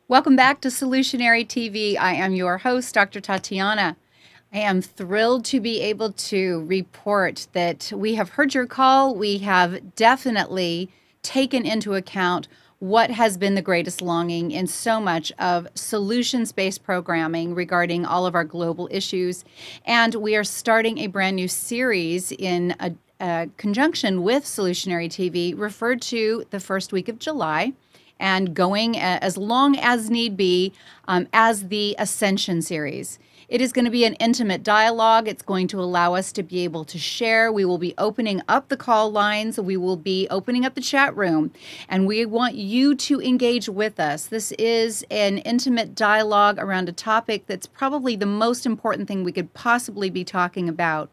Welcome back to Solutionary TV. I am your host, Dr. Tatiana. I am thrilled to be able to report that we have heard your call. We have definitely taken into account what has been the greatest longing in so much of solutions-based programming regarding all of our global issues. And we are starting a brand new series in a conjunction with Solutionary TV, referred to the first week of July, and going as long as need be as the Ascension series. It is going to be an intimate dialogue. It's going to allow us to be able to share. We will be opening up the call lines. We will be opening up the chat room. And we want you to engage with us. This is an intimate dialogue around a topic that's probably the most important thing we could possibly be talking about.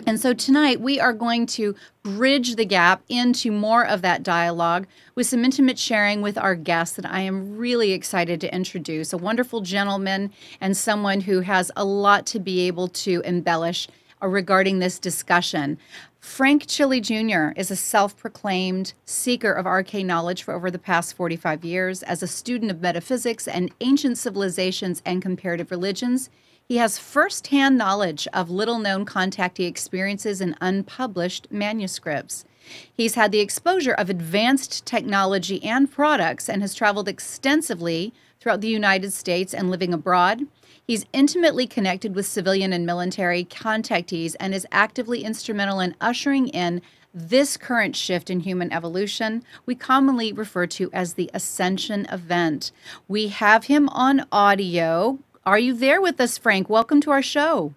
And so tonight we are going to bridge the gap into more of that dialogue with some intimate sharing with our guest that I am really excited to introduce, a wonderful gentleman and someone who has a lot to be able to embellish regarding this discussion. Frank Chille Jr. is a self-proclaimed seeker of arcane knowledge for over the past 45 years. As a student of metaphysics and ancient civilizations and comparative religions, he has firsthand knowledge of little-known contactee experiences and unpublished manuscripts. He's had the exposure of advanced technology and products and has traveled extensively throughout the United States and living abroad. He's intimately connected with civilian and military contactees and is actively instrumental in ushering in this current shift in human evolution we commonly refer to as the Ascension event. We have him on audio. Are you there with us, Frank? Welcome to our show.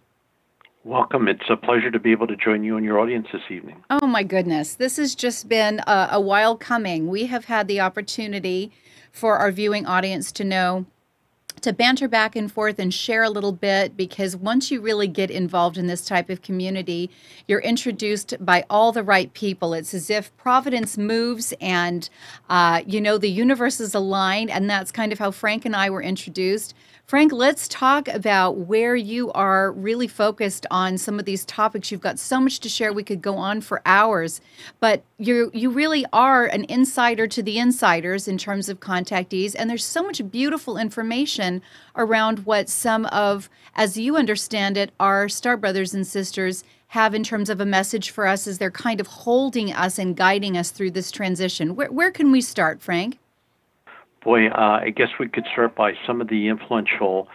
Welcome. It's a pleasure to be able to join you and your audience this evening. Oh, my goodness. This has just been a while coming. We have had the opportunity for our viewing audience to banter back and forth and share a little bit, because once you really get involved in this type of community, you're introduced by all the right people. It's as if Providence moves and, the universe is aligned, and that's kind of how Frank and I were introduced. Frank, let's talk about where you are really focused on some of these topics. You've got so much to share. We could go on for hours, but you really are an insider to the insiders in terms of contactees, and there's so much beautiful information around what some of, as you understand it, our star brothers and sisters have in terms of a message for us as they're kind of holding us and guiding us through this transition. Where can we start, Frank? Boy, I guess we could start by some of the influential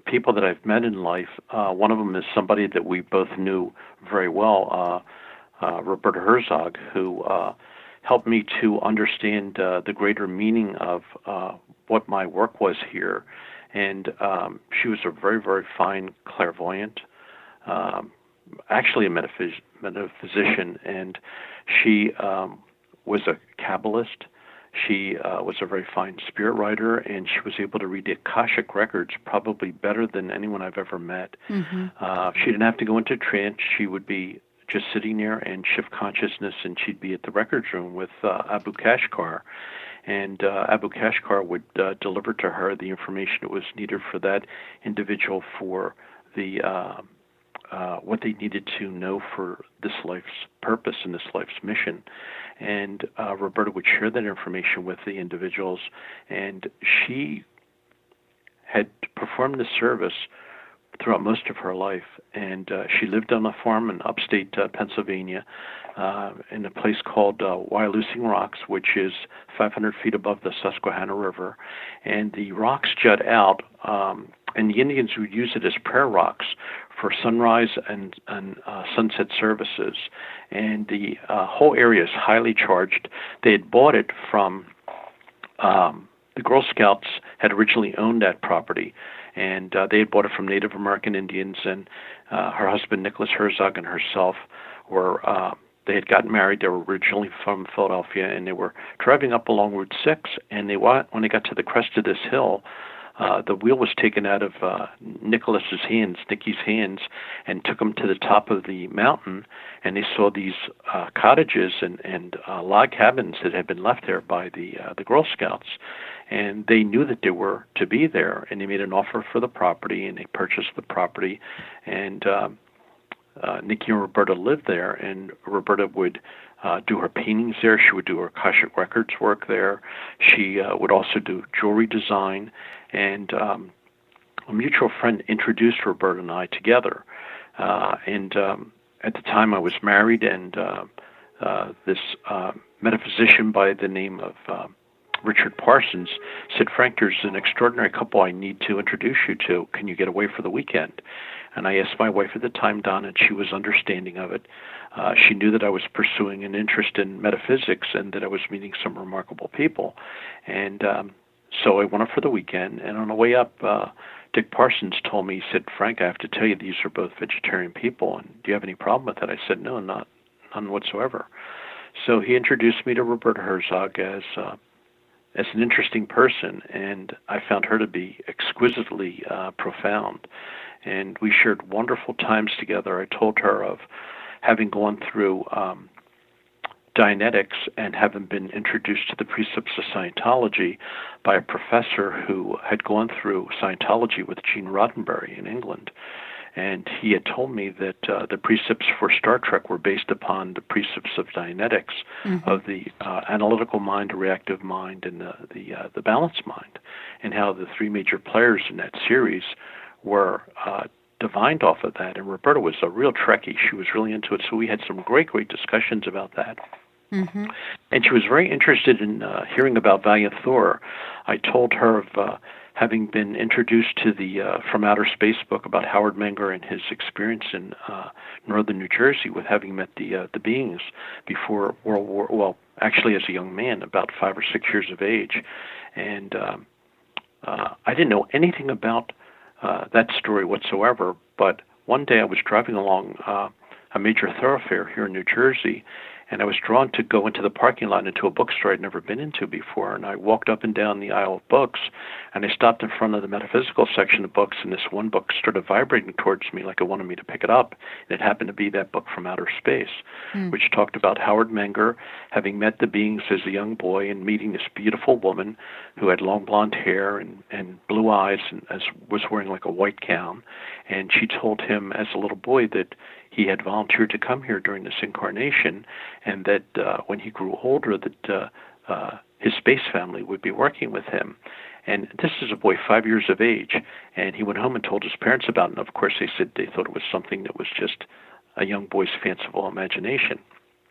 people that I've met in life. One of them is somebody that we both knew very well, Roberta Herzog, who helped me to understand the greater meaning of what my work was here. And she was a very, very fine clairvoyant, actually a metaphysician, and she was a Kabbalist. She was a very fine spirit writer, and she was able to read the Akashic records probably better than anyone I've ever met. Mm-hmm. She didn't have to go into trance. She would be just sitting there and shift consciousness, and she'd be at the records room with Abu Kashgar. And Abu Kashgar would deliver to her the information that was needed for that individual for the what they needed to know for this life's purpose and this life's mission. And Roberta would share that information with the individuals, and she had performed this service throughout most of her life. And she lived on a farm in upstate Pennsylvania in a place called Wyalusing Rocks, which is 500 feet above the Susquehanna River. And the rocks jut out, and the Indians would use it as prayer rocks for sunrise and sunset services. And the whole area is highly charged. They had bought it from the Girl Scouts had originally owned that property, and they had bought it from Native American Indians, and her husband, Nicholas Herzog, and herself were, they had gotten married. They were originally from Philadelphia, and they were driving up along Route 6, and when they got to the crest of this hill, the wheel was taken out of Nikki's hands, and took them to the top of the mountain, and they saw these cottages and log cabins that had been left there by the Girl Scouts, and they knew that they were to be there, and they made an offer for the property, and they purchased the property, and Nikki and Roberta lived there, and Roberta would do her paintings there. She would do her Akashic Records work there. She would also do jewelry design, and a mutual friend introduced Roberta and I together. And at the time I was married, and this metaphysician by the name of Richard Parsons said, Frank, there's an extraordinary couple I need to introduce you to. Can you get away for the weekend? And I asked my wife at the time, Donna, and she was understanding of it. She knew that I was pursuing an interest in metaphysics and that I was meeting some remarkable people. And so I went up for the weekend, and on the way up, Dick Parsons told me, he said, Frank, I have to tell you, these are both vegetarian people, and do you have any problem with that? I said, no, none whatsoever. So he introduced me to Roberta Herzog as an interesting person, and I found her to be exquisitely profound. And we shared wonderful times together. I told her of having gone through Dianetics and having been introduced to the precepts of Scientology by a professor who had gone through Scientology with Gene Roddenberry in England. And he had told me that the precepts for Star Trek were based upon the precepts of Dianetics, of the analytical mind, the reactive mind, and the balanced mind, and how the three major players in that series were divined off of that. And Roberta was a real Trekkie. She was really into it. So we had some great discussions about that. And she was very interested in hearing about Valiant Thor. I told her of having been introduced to the From Outer Space book about Howard Menger and his experience in northern New Jersey with having met the beings before World War, well, actually as a young man, about 5 or 6 years of age. And I didn't know anything about that story whatsoever, but one day I was driving along a major thoroughfare here in New Jersey, and I was drawn to go into the parking lot into a bookstore I'd never been into before. And I walked up and down the aisle of books, and I stopped in front of the metaphysical section of books, and this one book started vibrating towards me like it wanted me to pick it up. And it happened to be that book From Outer Space, which talked about Howard Menger having met the beings as a young boy and meeting this beautiful woman who had long blonde hair and blue eyes and was wearing like a white gown. And she told him as a little boy that he had volunteered to come here during this incarnation, and that when he grew older, that his space family would be working with him. And this is a boy 5 years of age, and he went home and told his parents about it. And of course, they said they thought it was something that was just a young boy's fanciful imagination.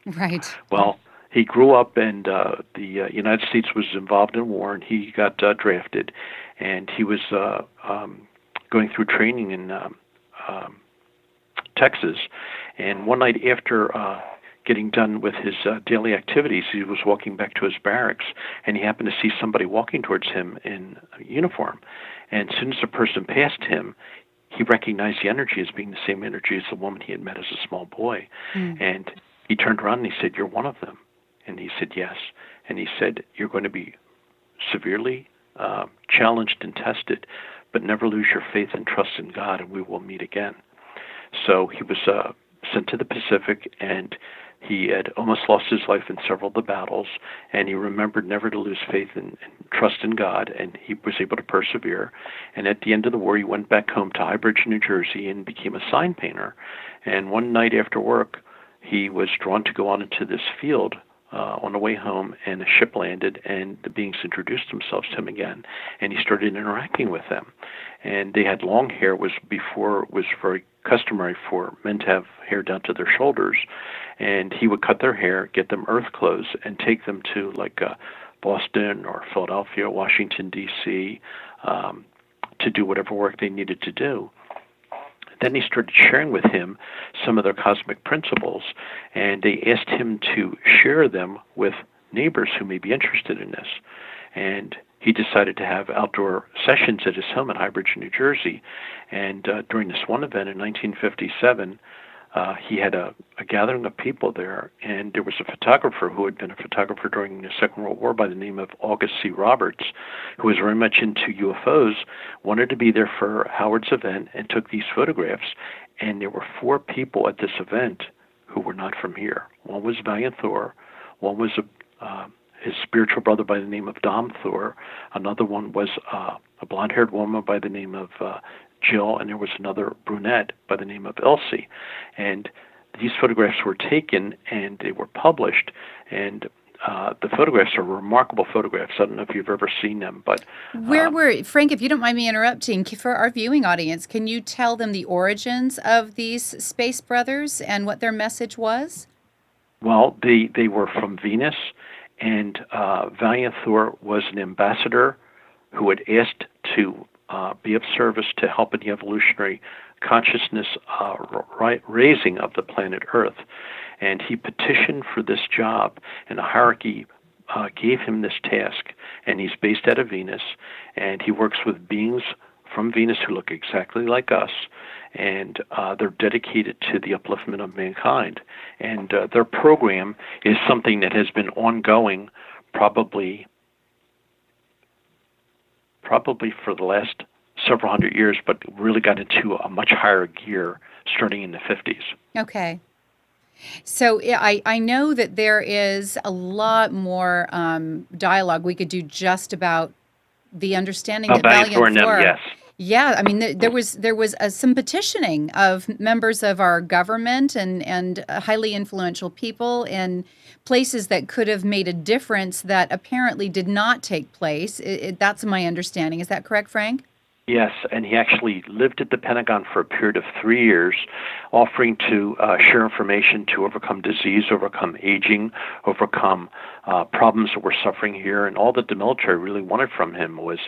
Right. Well, he grew up, and the United States was involved in war, and he got drafted, and he was going through training in Texas. And one night after getting done with his daily activities, he was walking back to his barracks, and he happened to see somebody walking towards him in uniform. And as soon as the person passed him, he recognized the energy as being the same energy as the woman he had met as a small boy. And he turned around and he said, "You're one of them." And he said, "Yes." And he said, "You're going to be severely challenged and tested, but never lose your faith and trust in God, and we will meet again." So he was sent to the Pacific, and he had almost lost his life in several of the battles, and he remembered never to lose faith and trust in God, and he was able to persevere. And at the end of the war, he went back home to Highbridge, New Jersey, and became a sign painter. And one night after work, he was drawn to go on into this field on the way home, and a ship landed, and the beings introduced themselves to him again, and he started interacting with them. And they had long hair. Before it was very customary for men to have hair down to their shoulders, and he would cut their hair, get them earth clothes, and take them to like Boston or Philadelphia, Washington, D.C., to do whatever work they needed to do. Then he started sharing with him some of their cosmic principles, and they asked him to share them with neighbors who may be interested in this. And he decided to have outdoor sessions at his home in Highbridge, New Jersey. And during this one event in 1957, he had a gathering of people there, and there was a photographer who had been a photographer during the Second World War by the name of August C. Roberts, who was very much into UFOs, wanted to be there for Howard's event and took these photographs. And there were 4 people at this event who were not from here. One was Valiant Thor, one was his spiritual brother by the name of Dom Thor, another one was a blonde-haired woman by the name of Jill, and there was another brunette by the name of Elsie. And these photographs were taken and they were published, and the photographs are remarkable photographs. I don't know if you've ever seen them, but Where were, Frank, if you don't mind me interrupting, for our viewing audience, can you tell them the origins of these space brothers and what their message was? well, they were from Venus, and Valiant Thor was an ambassador who had asked to be of service to help in the evolutionary consciousness raising of the planet Earth. And he petitioned for this job, and the hierarchy gave him this task. And he's based out of Venus, and he works with beings from Venus who look exactly like us, and they're dedicated to the upliftment of mankind. And their program is something that has been ongoing probably for the last several hundred years, but really got into a much higher gear starting in the 50s. Okay. So I know that there is a lot more dialogue we could do just about the understanding that Valiant Thor and them, yes. Yeah, I mean, there was some petitioning of members of our government and highly influential people in places that could have made a difference that apparently did not take place. That's my understanding. Is that correct, Frank? Yes, and he actually lived at the Pentagon for a period of 3 years, offering to share information to overcome disease, overcome aging, overcome problems that we're suffering here. And all that the military really wanted from him was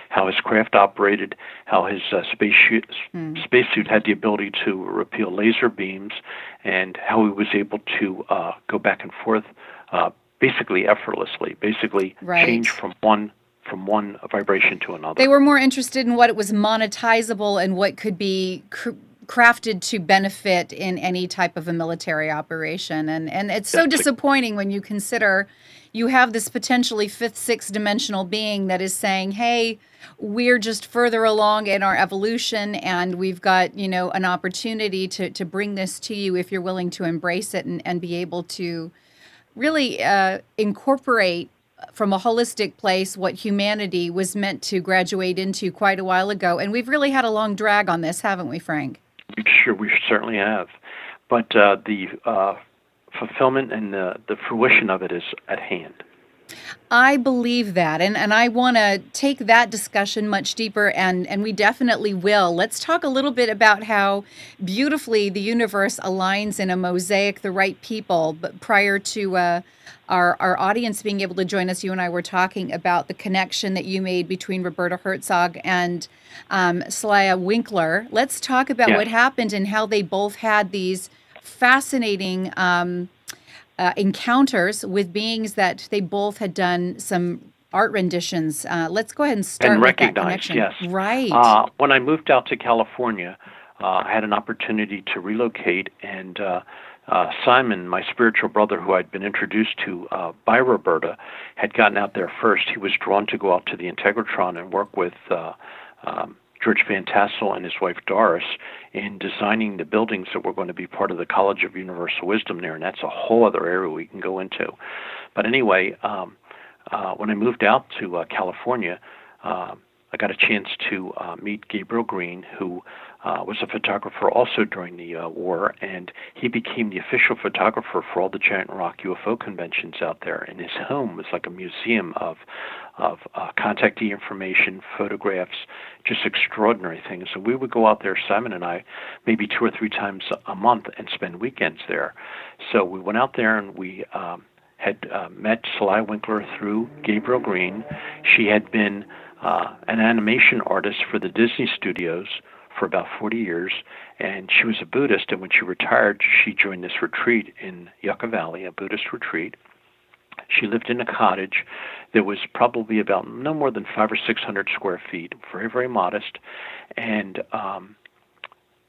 how his craft operated, how his spacesuit had the ability to repel laser beams, and how he was able to go back and forth basically effortlessly, change from one vibration to another. They were more interested in what it was monetizable and what could be crafted to benefit in any type of a military operation. And it's so disappointing when you consider you have this potentially fifth, sixth dimensional being that is saying, hey, we're just further along in our evolution, and we've got, an opportunity to bring this to you if you're willing to embrace it and be able to really incorporate from a holistic place what humanity was meant to graduate into quite a while ago. And we've really had a long drag on this, haven't we, Frank? We certainly have. But the fulfillment and the fruition of it is at hand. I believe that, and I want to take that discussion much deeper, and we definitely will. Let's talk a little bit about how beautifully the universe aligns in a mosaic, the right people. But prior to our audience being able to join us, you and I were talking about the connection that you made between Roberta Herzog and Celia Winkler. Let's talk about what happened and how they both had these fascinating encounters with beings that they both had done some art renditions. Let's go ahead and start with that connection. Yes. Right. When I moved out to California, I had an opportunity to relocate, and Simon, my spiritual brother, who I'd been introduced to by Roberta, had gotten out there first. He was drawn to go out to the Integratron and work with George Van Tassel and his wife Doris in designing the buildings that were going to be part of the College of Universal Wisdom there, and that's a whole other area we can go into. But anyway, when I moved out to California, I got a chance to meet Gabriel Green, who was a photographer also during the war, and he became the official photographer for all the Giant Rock UFO conventions out there. And his home was like a museum of contactee information, photographs, just extraordinary things. So we would go out there, Simon and I, maybe 2 or 3 times a month and spend weekends there. So we went out there and we had met Celia Winkler through Gabriel Green. She had been an animation artist for the Disney Studios for about 40 years, and she was a Buddhist, and when she retired, she joined this retreat in Yucca Valley, a Buddhist retreat. She lived in a cottage that was probably about no more than 500 or 600 square feet, very, very modest, and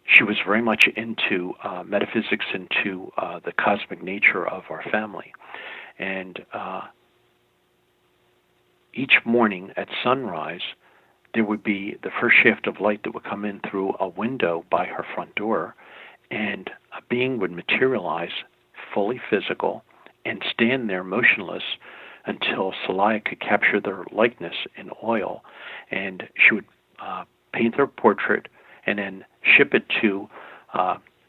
she was very much into metaphysics, into the cosmic nature of our family. And each morning at sunrise, there would be the first shaft of light that would come in through a window by her front door, and a being would materialize, fully physical, and stand there motionless until Celia could capture their likeness in oil. And she would paint their portrait and then ship it to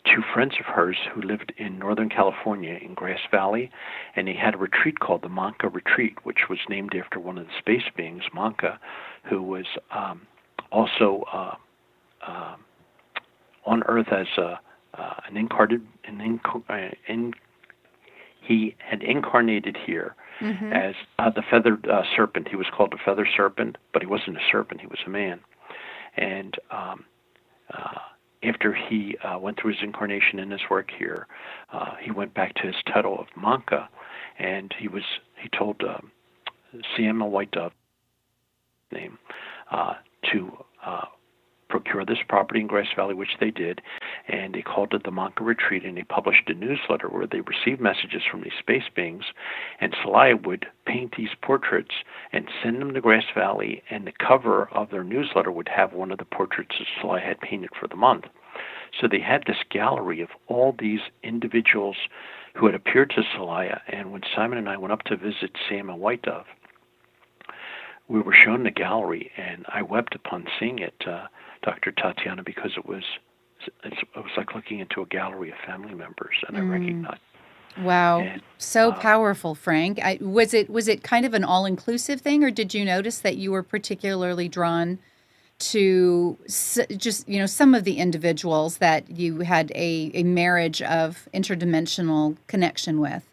two friends of hers who lived in Northern California in Grass Valley, and he had a retreat called the Manka Retreat, which was named after one of the space beings, Manka, who was also on Earth as an incarnated, he had incarnated here as the feathered serpent. He was called the feather serpent, but he wasn't a serpent, he was a man. And after he went through his incarnation in his work here, he went back to his title of Manka, and he told Siama White Dove name to procure this property in Grass Valley, which they did, and they called it the Manka Retreat, and they published a newsletter where they received messages from these space beings, and Celaya would paint these portraits and send them to Grass Valley, and the cover of their newsletter would have one of the portraits that Celaya had painted for the month. So they had this gallery of all these individuals who had appeared to Celaya, and when Simon and I went up to visit Sam and White Dove, we were shown the gallery, and I wept upon seeing it, Dr. Tatiana, because it was like looking into a gallery of family members, and I recognized. Wow, and, so powerful, Frank. Was it kind of an all-inclusive thing, or did you notice that you were particularly drawn to just some of the individuals that you had a marriage of interdimensional connection with?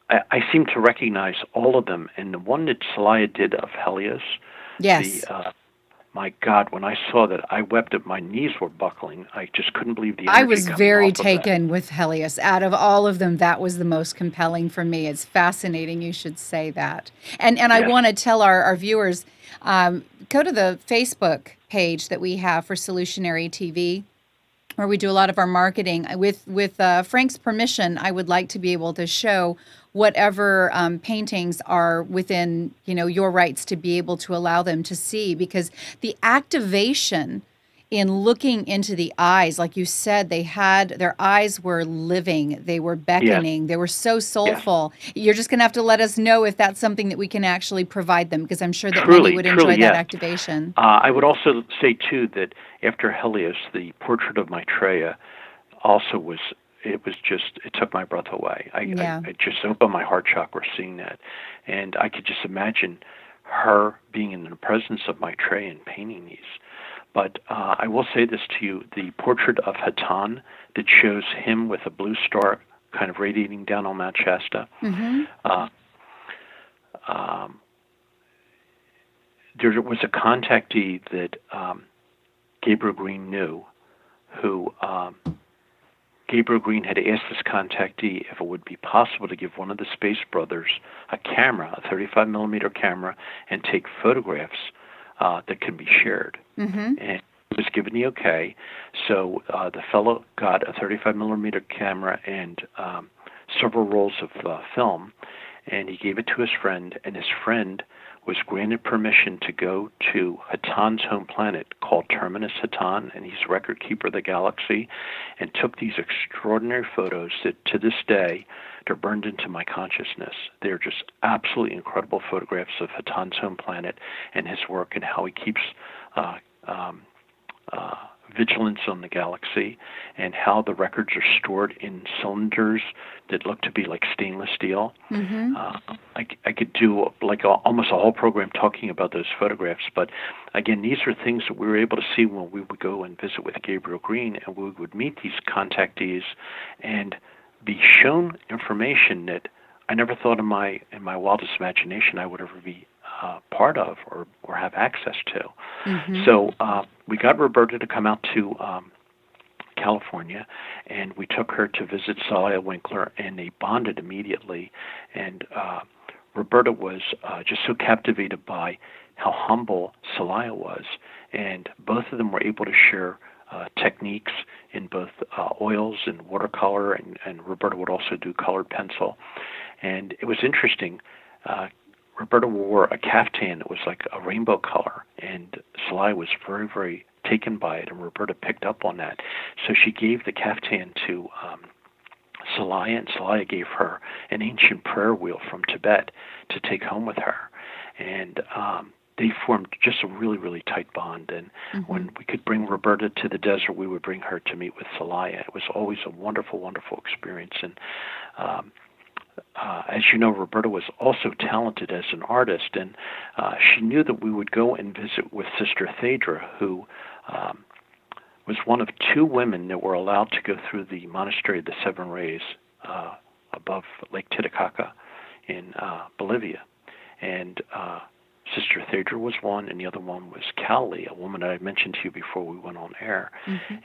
I seem to recognize all of them, and the one that Celaya did of Helios. Yes. My God, when I saw that, I wept. My knees were buckling. I just couldn't believe the energy. I was very taken with Helios. Out of all of them, that was the most compelling for me. It's fascinating you should say that. And yes. I want to tell our viewers, go to the Facebook page that we have for Solutionary TV, where we do a lot of our marketing. With Frank's permission, I would like to be able to show whatever paintings are within your rights to be able to allow them to see, because the activation in looking into the eyes, like you said, their eyes were living, they were beckoning, They were so soulful. You're just going to have to let us know if that's something that we can actually provide them, because I'm sure that many would enjoy that activation. I would also say too that after Helios, the portrait of Maitreya also was. It took my breath away. I just opened my heart chakra seeing that. And I could just imagine her being in the presence of Maitreya and painting these. But I will say this to you, the portrait of Haton that shows him with a blue star kind of radiating down on Mount Shasta, there was a contactee that Gabriel Green knew, who Gabriel Green had asked this contactee if it would be possible to give one of the Space Brothers a camera, a 35mm camera, and take photographs that can be shared. And he was given the okay. So the fellow got a 35mm camera and several rolls of film, and he gave it to his friend, and his friend was granted permission to go to Haton's home planet called Terminus Haton, and he's record keeper of the galaxy, and took these extraordinary photos that to this day they're burned into my consciousness. They're just absolutely incredible photographs of Haton's home planet and his work and how he keeps vigilance on the galaxy, and how the records are stored in cylinders that look to be like stainless steel. I could do like almost a whole program talking about those photographs, but again, these are things that we were able to see when we would go and visit with Gabriel Green, and we would meet these contactees and be shown information that I never thought in my wildest imagination I would ever be part of or have access to. So we got Roberta to come out to California, and we took her to visit Celaya Winkler, and they bonded immediately. And Roberta was just so captivated by how humble Celaya was, and both of them were able to share techniques in both oils and watercolor, and Roberta would also do colored pencil. And it was interesting. Roberta wore a caftan that was like a rainbow color, and Celaya was very, very taken by it, and Roberta picked up on that. So she gave the caftan to Celaya, and Celaya gave her an ancient prayer wheel from Tibet to take home with her. And they formed just a really, really tight bond. And when we could bring Roberta to the desert, we would bring her to meet with Celaya. It was always a wonderful, wonderful experience. And as you know, Roberta was also talented as an artist, and she knew that we would go and visit with Sister Thedra, who was one of 2 women that were allowed to go through the Monastery of the Seven Rays above Lake Titicaca in Bolivia. And Sister Thedra was one, and the other one was Cowley, a woman that I mentioned to you before we went on air.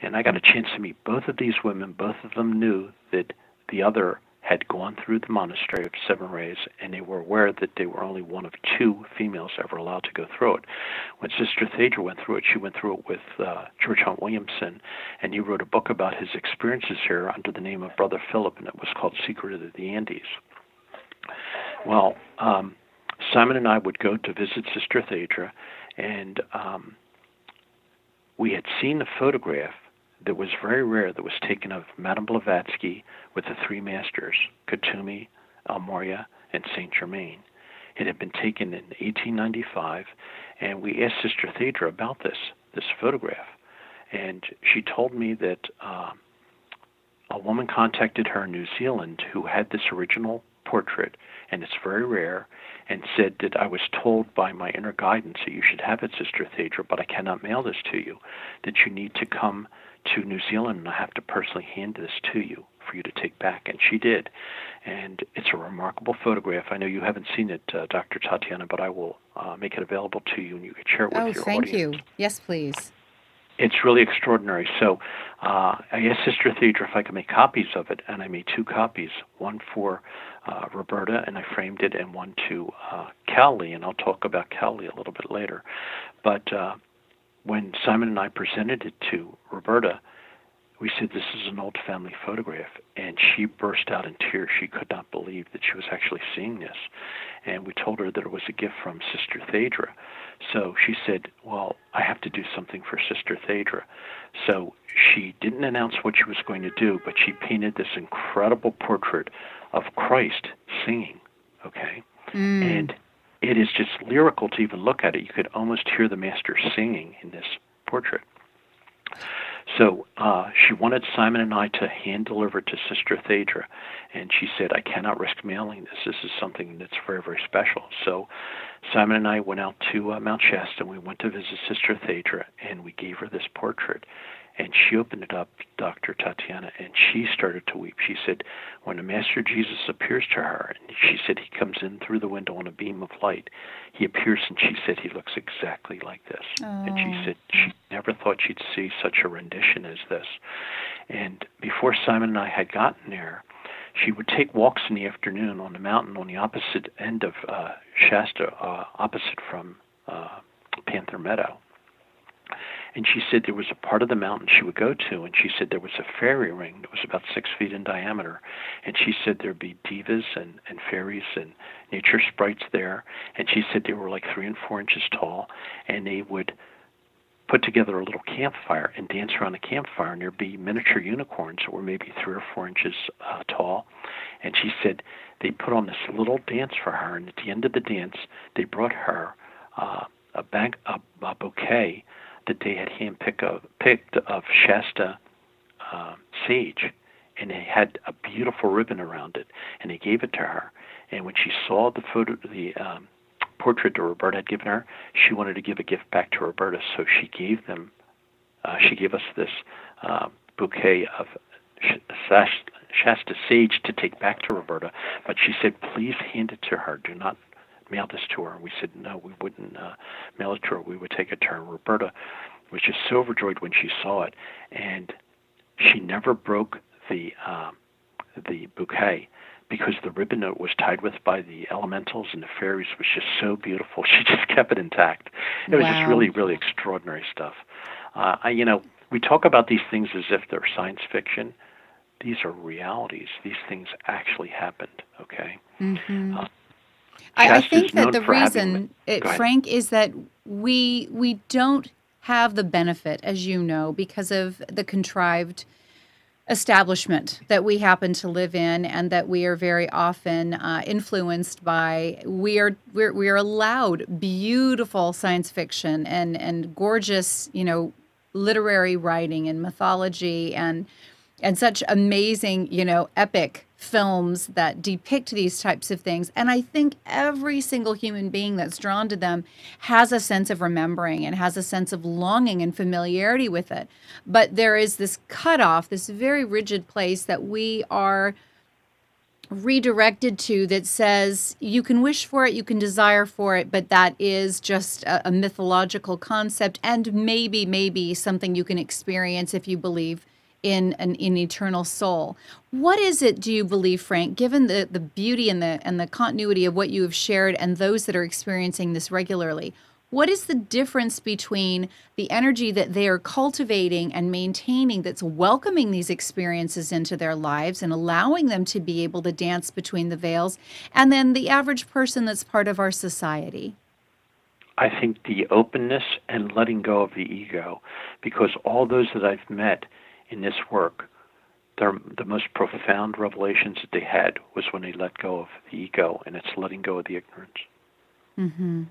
And I got a chance to meet both of these women. Both of them knew that the other had gone through the Monastery of Seven Rays, and they were aware that they were only one of 2 females ever allowed to go through it. When Sister Thedra went through it, she went through it with George Hunt Williamson, and he wrote a book about his experiences here under the name of Brother Philip, and it was called Secret of the Andes. Well, Simon and I would go to visit Sister Thedra, and we had seen a photograph that was very rare that was taken of Madame Blavatsky with the 3 masters, Kutumi, Almoria, and Saint Germain. It had been taken in 1895, and we asked Sister Thedra about this photograph. And she told me that a woman contacted her in New Zealand who had this original portrait, and it's very rare, and said that I was told by my inner guidance that you should have it, Sister Thedra, but I cannot mail this to you, that you need to come to New Zealand, and I have to personally hand this to you for you to take back. And she did. And it's a remarkable photograph. I know you haven't seen it, Dr. Tatiana, but I will make it available to you, and you can share it with your audience. Oh, thank you. Yes, please. It's really extraordinary. So I asked Sister Thedra if I could make copies of it, and I made 2 copies, one for Roberta, and I framed it, and one to Cowley, and I'll talk about Cowley a little bit later. But when Simon and I presented it to Roberta, we said, this is an old family photograph, and she burst out in tears. She could not believe that she was actually seeing this. And we told her that it was a gift from Sister Thedra. So she said, well, I have to do something for Sister Thedra. So she didn't announce what she was going to do, but she painted this incredible portrait of Christ singing, okay? And it is just lyrical to even look at it. You could almost hear the Master singing in this portrait. So she wanted Simon and I to hand deliver it to Sister Thedra, and she said, I cannot risk mailing this. This is something that's very, very special. So Simon and I went out to Mount Shasta, and we went to visit Sister Thedra, and we gave her this portrait. And she opened it up, Dr. Tatiana, and she started to weep. She said, when the Master Jesus appears to her, and she said he comes in through the window on a beam of light, he appears, and she said he looks exactly like this. Oh. And she said she never thought she'd see such a rendition as this. And before Simon and I had gotten there, she would take walks in the afternoon on the mountain on the opposite end of Shasta, opposite from Panther Meadow. And she said there was a part of the mountain she would go to, and she said there was a fairy ring that was about 6 feet in diameter. And she said there'd be divas and fairies and nature sprites there. And she said they were like 3 and 4 inches tall, and they would put together a little campfire and dance around the campfire, and there'd be miniature unicorns that were maybe 3 or 4 inches tall. And she said they put on this little dance for her, and at the end of the dance, they brought her a bouquet that they had picked of Shasta sage, and they had a beautiful ribbon around it, and they gave it to her. And when she saw the portrait that Roberta had given her, she wanted to give a gift back to Roberta, so she gave us this bouquet of Shasta sage to take back to Roberta. But she said, please hand it to her. Do not mail this to her. And we said, no, we wouldn't mail it to her. We would take it to her. Roberta was just so overjoyed when she saw it, and she never broke the bouquet because the ribbon that it was tied with by the elementals and the fairies was just so beautiful. She just kept it intact. It was just really, really extraordinary stuff. We talk about these things as if they're science fiction. These are realities. These things actually happened, okay? Mm-hmm. I think that the reason, Frank, is that we don't have the benefit, as you know, because of the contrived establishment that we happen to live in, and that we are very often influenced by. We are allowed beautiful science fiction and gorgeous, literary writing and mythology and such amazing, epic films that depict these types of things. And I think every single human being that's drawn to them has a sense of remembering and has a sense of longing and familiarity with it. But there is this cutoff, this very rigid place that we are redirected to, that says you can wish for it, you can desire for it, but that is just a mythological concept, and maybe something you can experience if you believe in an eternal soul. What is it, do you believe, Frank, given the beauty and the continuity of what you have shared and those that are experiencing this regularly? What is the difference between the energy that they are cultivating and maintaining that's welcoming these experiences into their lives and allowing them to be able to dance between the veils, and then the average person that's part of our society? I think the openness and letting go of the ego, because all those that I've met in this work, the most profound revelations that they had was when they let go of the ego, and it's letting go of the ignorance. Mm-hmm.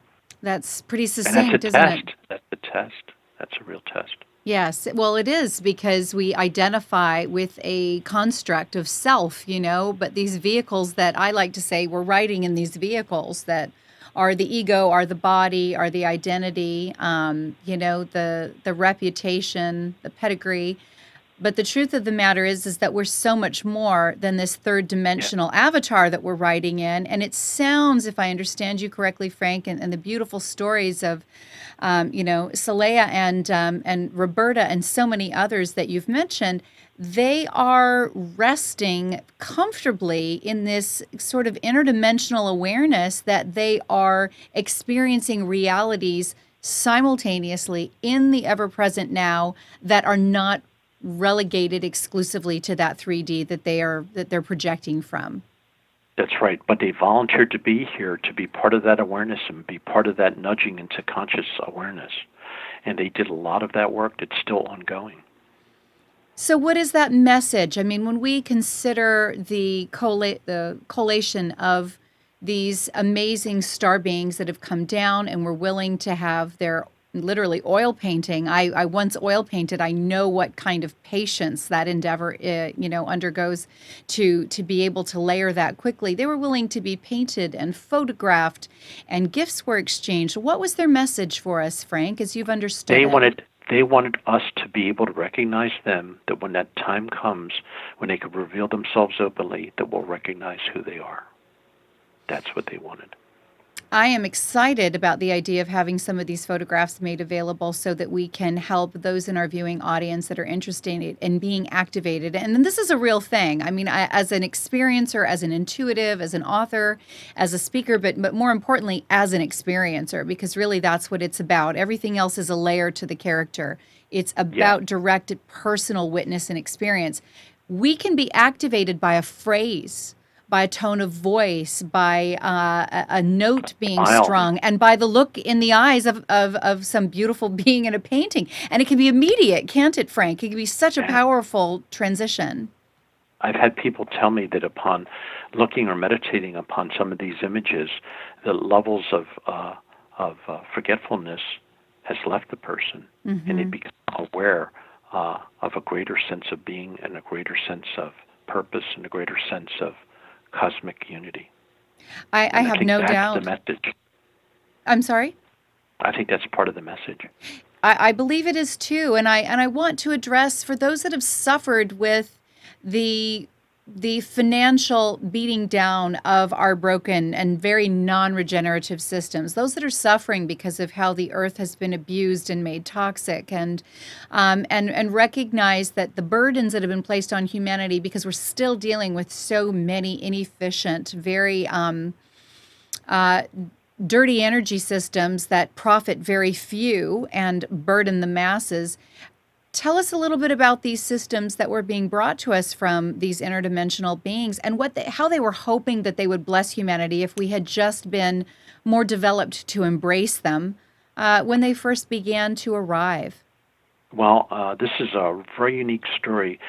That's pretty And succinct, that's a isn't test. it? That's a test. That's a real test. Yes, well, it is, because we identify with a construct of self, but these vehicles that I like to say we're riding in, these vehicles that are the ego, are the body, are the identity, the reputation, the pedigree. But the truth of the matter is that we're so much more than this third dimensional avatar that we're riding in. And it sounds, if I understand you correctly, Frank, and the beautiful stories of, Saleha and Roberta and so many others that you've mentioned, they are resting comfortably in this sort of interdimensional awareness that they are experiencing realities simultaneously in the ever-present now that are not relegated exclusively to that 3D that they're projecting from. That's right. But they volunteered to be here, to be part of that awareness and be part of that nudging into conscious awareness. And they did a lot of that work that's still ongoing. So what is that message? I mean, when we consider the collation of these amazing star beings that have come down and were willing to have their literally oil painting. I once oil painted. I know what kind of patience that endeavor, undergoes to be able to layer that quickly. They were willing to be painted and photographed, and gifts were exchanged. What was their message for us, Frank, as you've understood it? They wanted us to be able to recognize them, that when that time comes, when they could reveal themselves openly, that we'll recognize who they are. That's what they wanted. I am excited about the idea of having some of these photographs made available so that we can help those in our viewing audience that are interested in being activated. And this is a real thing. I mean, as an experiencer, as an intuitive, as an author, as a speaker, but more importantly, as an experiencer, because really that's what it's about. Everything else is a layer to the character. It's about direct personal witness and experience. We can be activated by a phrase, by a tone of voice, by a note being strung, and by the look in the eyes of some beautiful being in a painting. And it can be immediate, can't it, Frank? It can be such a powerful transition. I've had people tell me that upon looking or meditating upon some of these images, the levels of forgetfulness has left the person, and they become aware of a greater sense of being and a greater sense of purpose and a greater sense of cosmic unity. I have no doubt. That's the message. I'm sorry? I think that's part of the message. I believe it is too, and I want to address, for those that have suffered with the financial beating down of our broken and very non-regenerative systems, those that are suffering because of how the earth has been abused and made toxic, and recognize that the burdens that have been placed on humanity, because we're still dealing with so many inefficient, very dirty energy systems that profit very few and burden the masses. Tell us a little bit about these systems that were being brought to us from these interdimensional beings, and how they were hoping that they would bless humanity if we had just been more developed to embrace them when they first began to arrive. Well, this is a very unique story.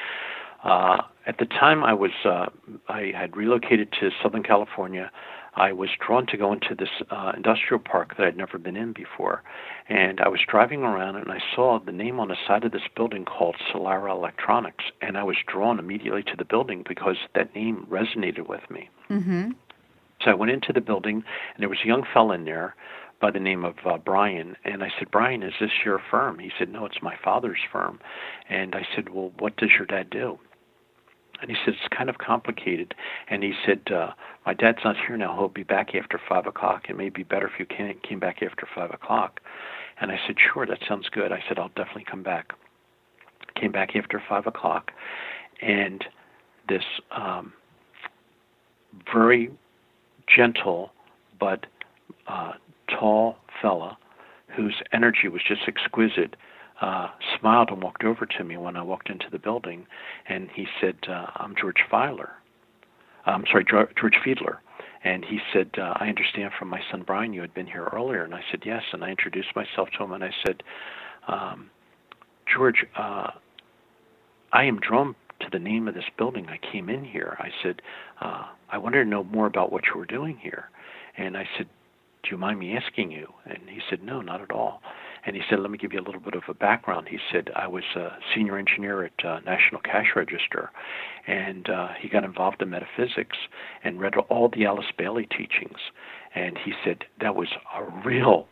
At the time, I had relocated to Southern California. I was drawn to go into this industrial park that I'd never been in before. And I was driving around, and I saw the name on the side of this building called Solara Electronics. And I was drawn immediately to the building because that name resonated with me. Mm-hmm. So I went into the building, and there was a young fella in there by the name of Brian. And I said, "Brian, is this your firm?" He said, "No, it's my father's firm." And I said, "Well, what does your dad do?" And he said, "It's kind of complicated." And he said, "My dad's not here now. He'll be back after 5 o'clock. It may be better if you came back after 5 o'clock. And I said, "Sure, that sounds good." I said, "I'll definitely come back." Came back after 5 o'clock, and this very gentle but tall fella whose energy was just exquisite smiled and walked over to me when I walked into the building, and he said, "I'm George Fiedler." George Fiedler. And he said, "I understand from my son Brian you had been here earlier." And I said, "Yes." And I introduced myself to him, and I said, "George, I am drawn to the name of this building. I came in here." I said, "I wanted to know more about what you were doing here." And I said, "Do you mind me asking you?" And he said, "No, not at all." And he said, "Let me give you a little bit of a background." He said, "I was a senior engineer at National Cash Register," and he got involved in metaphysics and read all the Alice Bailey teachings. And he said that was a real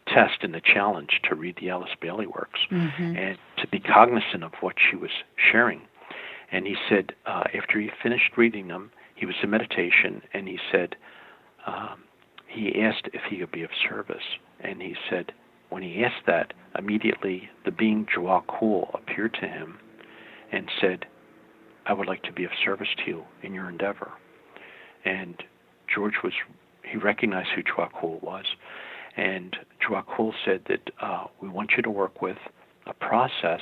test and a challenge to read the Alice Bailey works and to be cognizant of what she was sharing. And he said after he finished reading them, he was in meditation, and he said, he asked if he could be of service. And he said, when he asked that, immediately the being Joakul appeared to him and said, "I would like to be of service to you in your endeavor." And George he recognized who Joakul was. And Joakul said that we want you to work with a process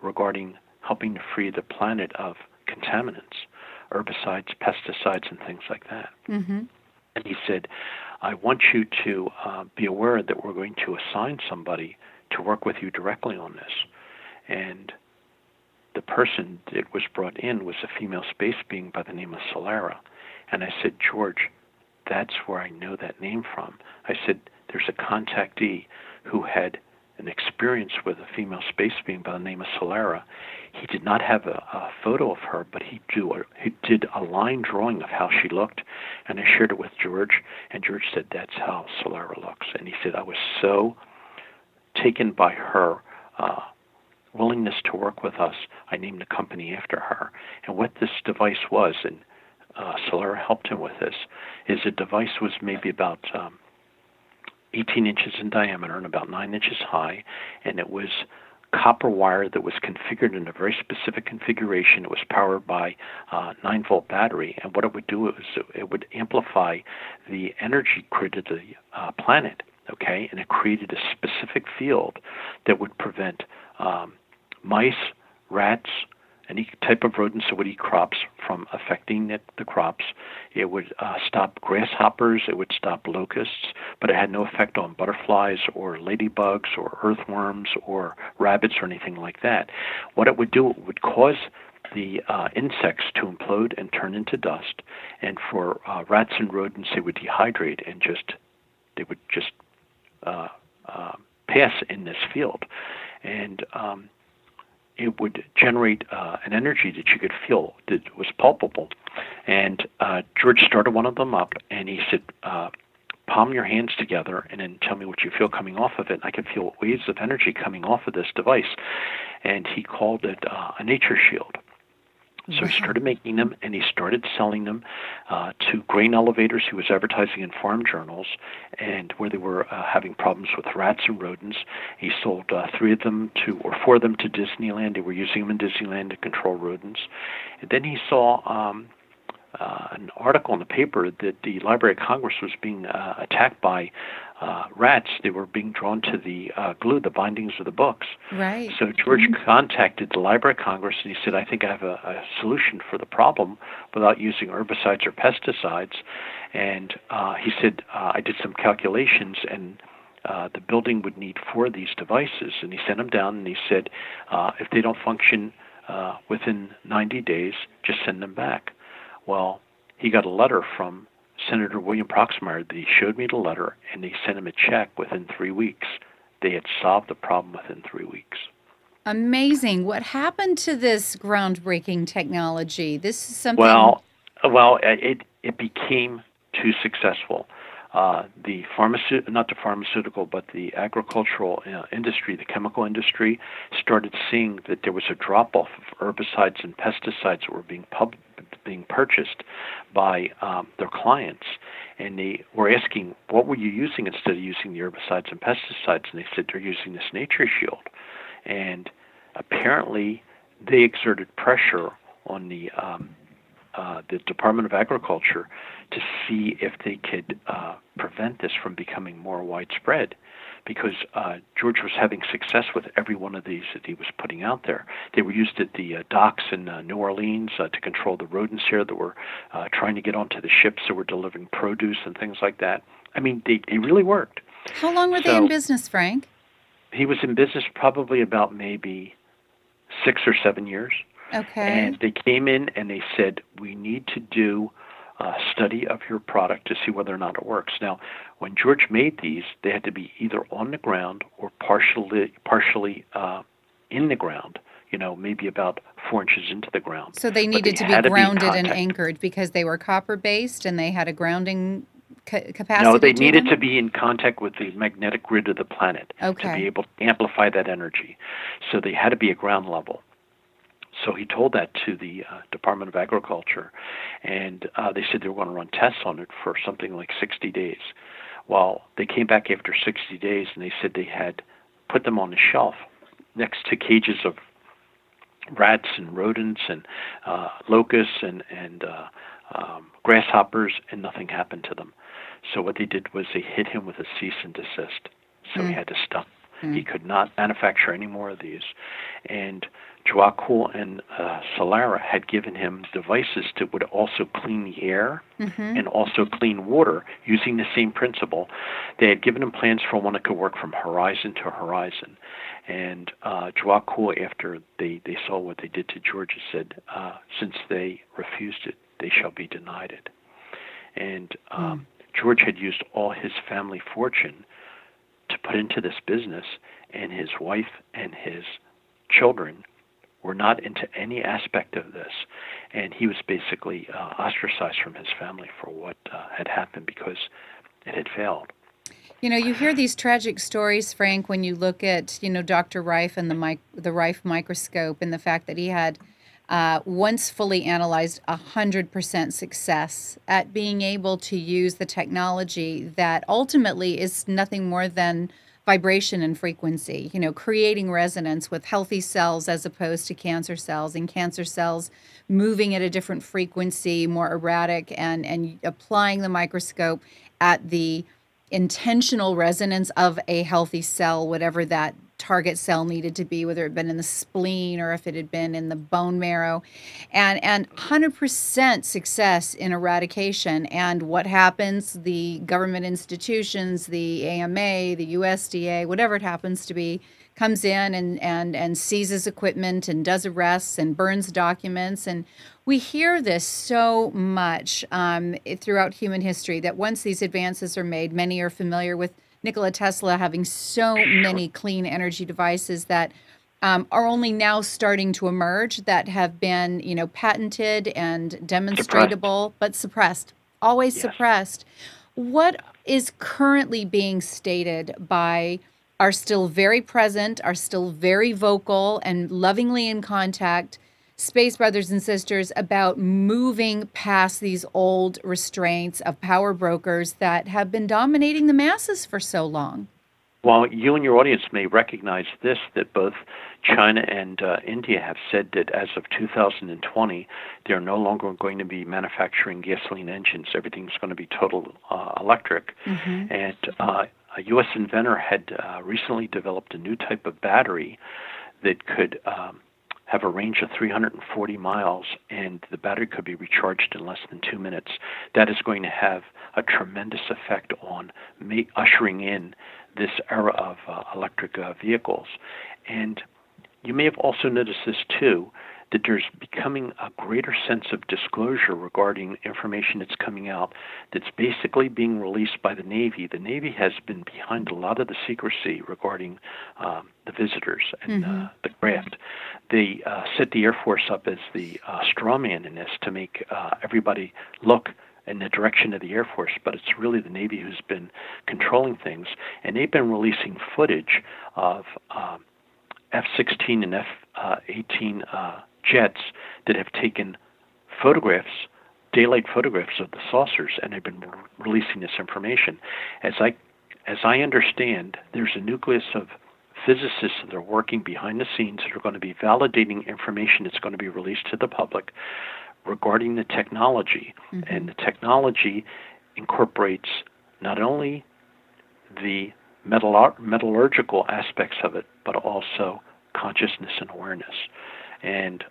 regarding helping to free the planet of contaminants, herbicides, pesticides, and things like that. Mm-hmm. And he said, "I want you to be aware that we're going to assign somebody to work with you directly on this." And the person that was brought in was a female space being by the name of Solara. And I said, "George, that's where I know that name from." I said, "There's a contactee who had an experience with a female space being by the name of Solara. He did not have a photo of her, but he did a line drawing of how she looked, and I shared it with George, and George said, 'That's how Solara looks.' And he said, I was so taken by her willingness to work with us, I named the company after her. And what this device was, and Solara helped him with this, is the device was maybe about 18 inches in diameter and about 9 inches high, and it was copper wire that was configured in a very specific configuration. It was powered by a 9-volt battery, and what it would do is it would amplify the energy grid of the planet, okay, and it created a specific field that would prevent mice, rats, any type of rodents that would eat crops from affecting the crops. It would stop grasshoppers, it would stop locusts, but it had no effect on butterflies or ladybugs or earthworms or rabbits or anything like that. What it would do, it would cause the insects to implode and turn into dust, and for rats and rodents, they would dehydrate and they would just pass in this field. And it would generate an energy that you could feel that was palpable. And George started one of them up, and he said, palm your hands together and then tell me what you feel coming off of it. I can feel waves of energy coming off of this device. And he called it a nature shield. So he started making them, and he started selling them to grain elevators. He was advertising in farm journals, and where they were having problems with rats and rodents. He sold 4 of them to Disneyland. They were using them in Disneyland to control rodents. And then he saw an article in the paper that the Library of Congress was being attacked by rats. They were being drawn to the glue, the bindings of the books. Right. So George contacted the Library of Congress, and he said, I think I have a solution for the problem without using herbicides or pesticides. And he said, I did some calculations, and the building would need 4 of these devices. And he sent them down, and he said, if they don't function within 90 days, just send them back. Well, he got a letter from Senator William Proxmire that he showed me the letter, and they sent him a check within 3 weeks. They had solved the problem within 3 weeks. Amazing. What happened to this groundbreaking technology? This is something. Well, it became too successful. Not the pharmaceutical, but the agricultural industry, the chemical industry, started seeing that there was a drop-off of herbicides and pesticides that were being purchased by their clients. And they were asking, what were you using instead of using the herbicides and pesticides? And they said, they're using this Nature Shield. And apparently they exerted pressure on the Department of Agriculture to see if they could prevent this from becoming more widespread, because George was having success with every one of these that he was putting out there. They were used at the docks in New Orleans to control the rodents here that were trying to get onto the ships that were delivering produce and things like that. I mean, they really worked. How long were they in business, Frank? He was in business probably about maybe 6 or 7 years. Okay. And they came in and they said, we need to do a study of your product to see whether or not it works. Now, when George made these, they had to be either on the ground or partially in the ground, maybe about 4 inches into the ground. So they needed to be grounded and anchored because they were copper-based and they had a grounding capacity? No, they needed to be in contact with the magnetic grid of the planet to be able to amplify that energy. So they had to be at ground level. So he told that to the Department of Agriculture, and they said they were going to run tests on it for something like 60 days. Well, they came back after 60 days, and they said they had put them on the shelf next to cages of rats and rodents and locusts and grasshoppers, and nothing happened to them. So what they did was they hit him with a cease and desist. So he had to stop. He could not manufacture any more of these. And Joaquin and Solara had given him devices that would also clean the air and also clean water using the same principle. They had given him plans for one that could work from horizon to horizon. And Joaquin, after they saw what they did to Georgia, said, since they refused it, they shall be denied it. And George had used all his family fortune to put into this business, and his wife and his children were not into any aspect of this, and he was basically ostracized from his family for what had happened because it had failed. You hear these tragic stories, Frank, when you look at, Dr. Rife and the Rife microscope and the fact that he had once fully analyzed 100% success at being able to use the technology that ultimately is nothing more than vibration and frequency, creating resonance with healthy cells as opposed to cancer cells, and cancer cells moving at a different frequency, more erratic, and applying the microscope at the intentional resonance of a healthy cell, whatever that target cell needed to be, whether it had been in the spleen or if it had been in the bone marrow, and 100% success in eradication. And what happens? The government institutions, the AMA, the USDA, whatever it happens to be, comes in and seizes equipment and does arrests and burns documents. And we hear this so much throughout human history that once these advances are made, many are familiar with Nikola Tesla having so many clean energy devices that are only now starting to emerge, that have been, patented and demonstratable, but suppressed, always suppressed. What is currently being stated by our still very present, are still very vocal and lovingly in contact space brothers and sisters about moving past these old restraints of power brokers that have been dominating the masses for so long? Well, you and your audience may recognize this, that both China and India have said that as of 2020, they're no longer going to be manufacturing gasoline engines. Everything's going to be total electric. And a U.S. inventor had recently developed a new type of battery that could have a range of 340 miles, and the battery could be recharged in less than 2 minutes. That is going to have a tremendous effect on ushering in this era of electric vehicles. And you may have also noticed this too, that there's becoming a greater sense of disclosure regarding information that's coming out that's basically being released by the Navy. The Navy has been behind a lot of the secrecy regarding the visitors and the craft. They set the Air Force up as the straw man in this to make everybody look in the direction of the Air Force, but it's really the Navy who's been controlling things, and they've been releasing footage of F-16 and F-18 jets that have taken photographs, daylight photographs of the saucers, and they've been releasing this information. As I understand, there's a nucleus of physicists that are working behind the scenes that are going to be validating information that's going to be released to the public regarding the technology. And the technology incorporates not only the metallurgical aspects of it, but also consciousness and awareness. And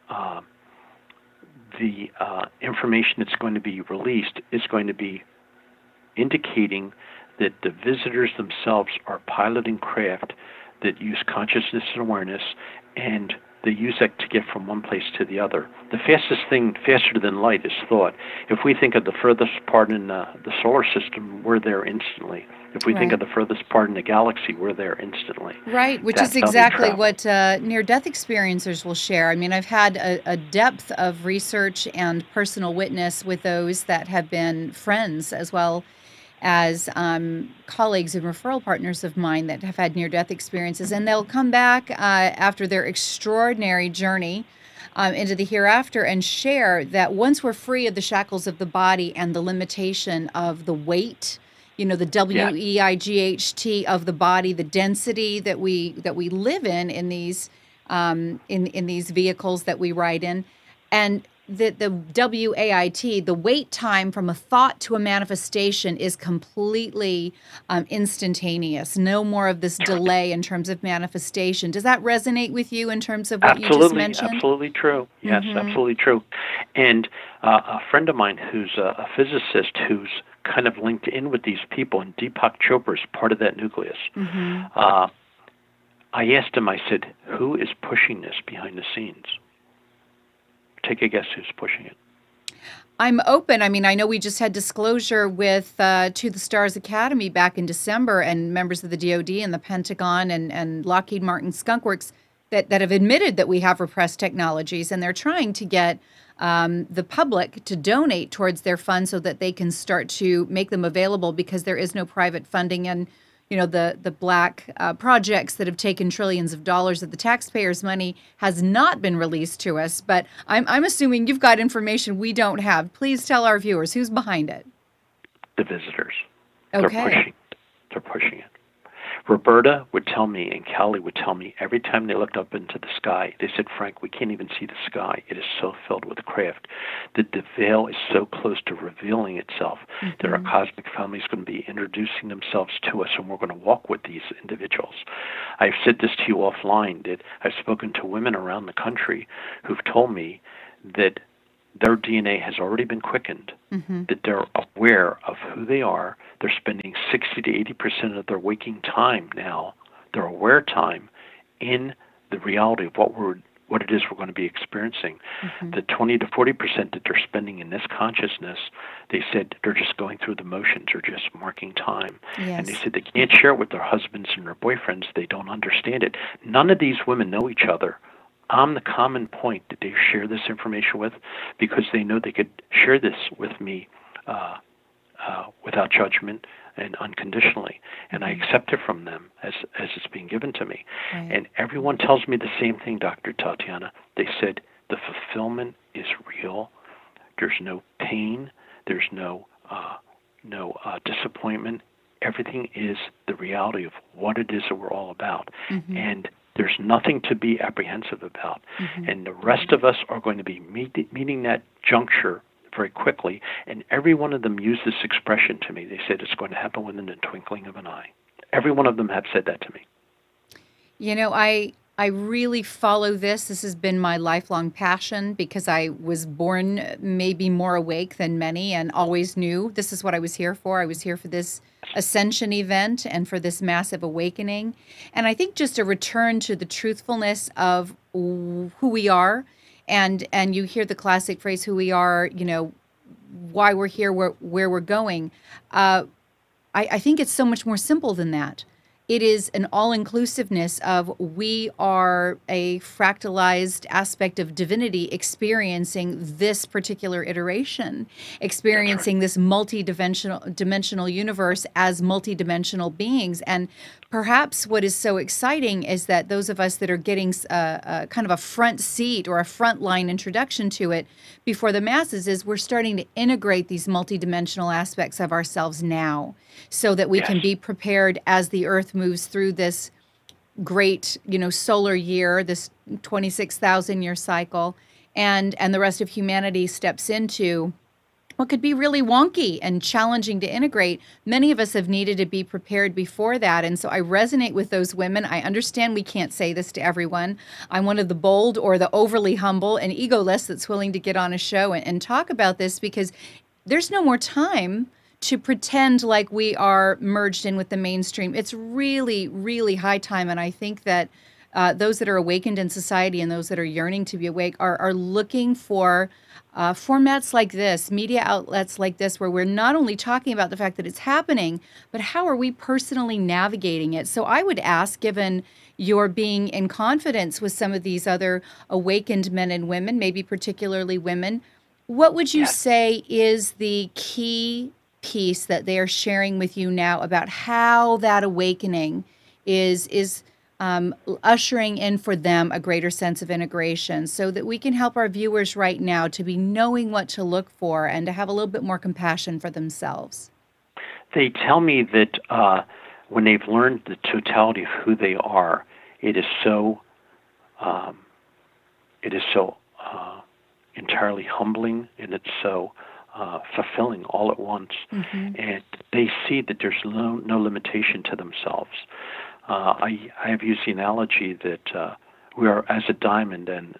the information that's going to be released is going to be indicating that the visitors themselves are piloting craft that use consciousness and awareness, and they use that to get from one place to the other. The fastest thing, faster than light, is thought. If we think of the furthest part in the solar system, we're there instantly. If we think of the furthest part in the galaxy, we're there instantly. Right, which is exactly what near-death experiencers will share. I mean, I've had a depth of research and personal witness with those that have been friends as well as colleagues and referral partners of mine that have had near-death experiences. And they'll come back after their extraordinary journey into the hereafter and share that once we're free of the shackles of the body and the limitation of the weight, you know, the WEIGHT of the body, the density that we live in these in these vehicles that we ride in, and the WAIT, the wait time from a thought to a manifestation, is completely instantaneous. No more of this delay in terms of manifestation. Does that resonate with you in terms of what you just mentioned? Absolutely true. Yes, absolutely true. And a friend of mine who's a physicist who's kind of linked in with these people, and Deepak Chopra is part of that nucleus. I asked him, I said, who is pushing this behind the scenes? Take a guess who's pushing it. I'm open. I mean, I know we just had disclosure with To the Stars Academy back in December, and members of the DoD and the Pentagon and Lockheed Martin Skunk Works that have admitted that we have repressed technologies, and they're trying to get the public to donate towards their funds so that they can start to make them available, because there is no private funding. And you know, the black projects that have taken trillions of dollars of the taxpayers' money has not been released to us. But I'm assuming you've got information we don't have. Please tell our viewers who's behind it. The visitors. Okay. They're pushing it. Roberta would tell me, and Callie would tell me, every time they looked up into the sky, they said, Frank, we can't even see the sky. It is so filled with craft that the veil is so close to revealing itself that our cosmic family is going to be introducing themselves to us, and we're going to walk with these individuals. I've said this to you offline, that I've spoken to women around the country who've told me that their DNA has already been quickened, that they're aware of who they are. They're spending 60 to 80% of their waking time now, their aware time, in the reality of what it is we're going to be experiencing. The 20 to 40% that they're spending in this consciousness, they said they're just going through the motions, or just marking time. And they said they can't share it with their husbands and their boyfriends. They don't understand it. None of these women know each other. I'm the common point that they share this information with, because they know they could share this with me without judgment and unconditionally. And I accept it from them as it's being given to me. And everyone tells me the same thing, Dr. Tatiana. They said the fulfillment is real. There's no pain. There's no disappointment. Everything is the reality of what it is that we're all about. And there's nothing to be apprehensive about. And the rest of us are going to be meeting that juncture very quickly. And every one of them used this expression to me. They said it's going to happen within the twinkling of an eye. Every one of them have said that to me. You know, I really follow this. This has been my lifelong passion, because I was born maybe more awake than many and always knew this is what I was here for. I was here for this Ascension event and for this massive awakening. And I think just a return to the truthfulness of who we are and you hear the classic phrase, who we are, why we're here, where we're going. I think it's so much more simple than that. It is an all-inclusiveness of we are a fractalized aspect of divinity experiencing this particular iteration, experiencing this multi-dimensional universe as multi-dimensional beings. And perhaps what is so exciting is that those of us that are getting kind of a front seat or a frontline introduction to it before the masses is we're starting to integrate these multidimensional aspects of ourselves now, so that we can be prepared as the Earth moves through this great, solar year, this 26,000-year cycle, and the rest of humanity steps into what could be really wonky and challenging to integrate. Many of us have needed to be prepared before that, and so I resonate with those women. I understand we can't say this to everyone. I'm one of the bold or the overly humble and egoless that's willing to get on a show and talk about this, because there's no more time to pretend like we are merged in with the mainstream. It's really, really high time, and I think that those that are awakened in society and those that are yearning to be awake are looking for formats like this, media outlets like this, where we're not only talking about the fact that it's happening, but how are we personally navigating it? So I would ask, given your being in confidence with some of these other awakened men and women, maybe particularly women, what would you say is the key piece that they are sharing with you now about how that awakening is ushering in for them a greater sense of integration, so that we can help our viewers right now to be knowing what to look for and to have a little bit more compassion for themselves? They tell me that when they've learned the totality of who they are, it is so entirely humbling, and it's so fulfilling all at once. And they see that there's no limitation to themselves. I have used the analogy that we are as a diamond, and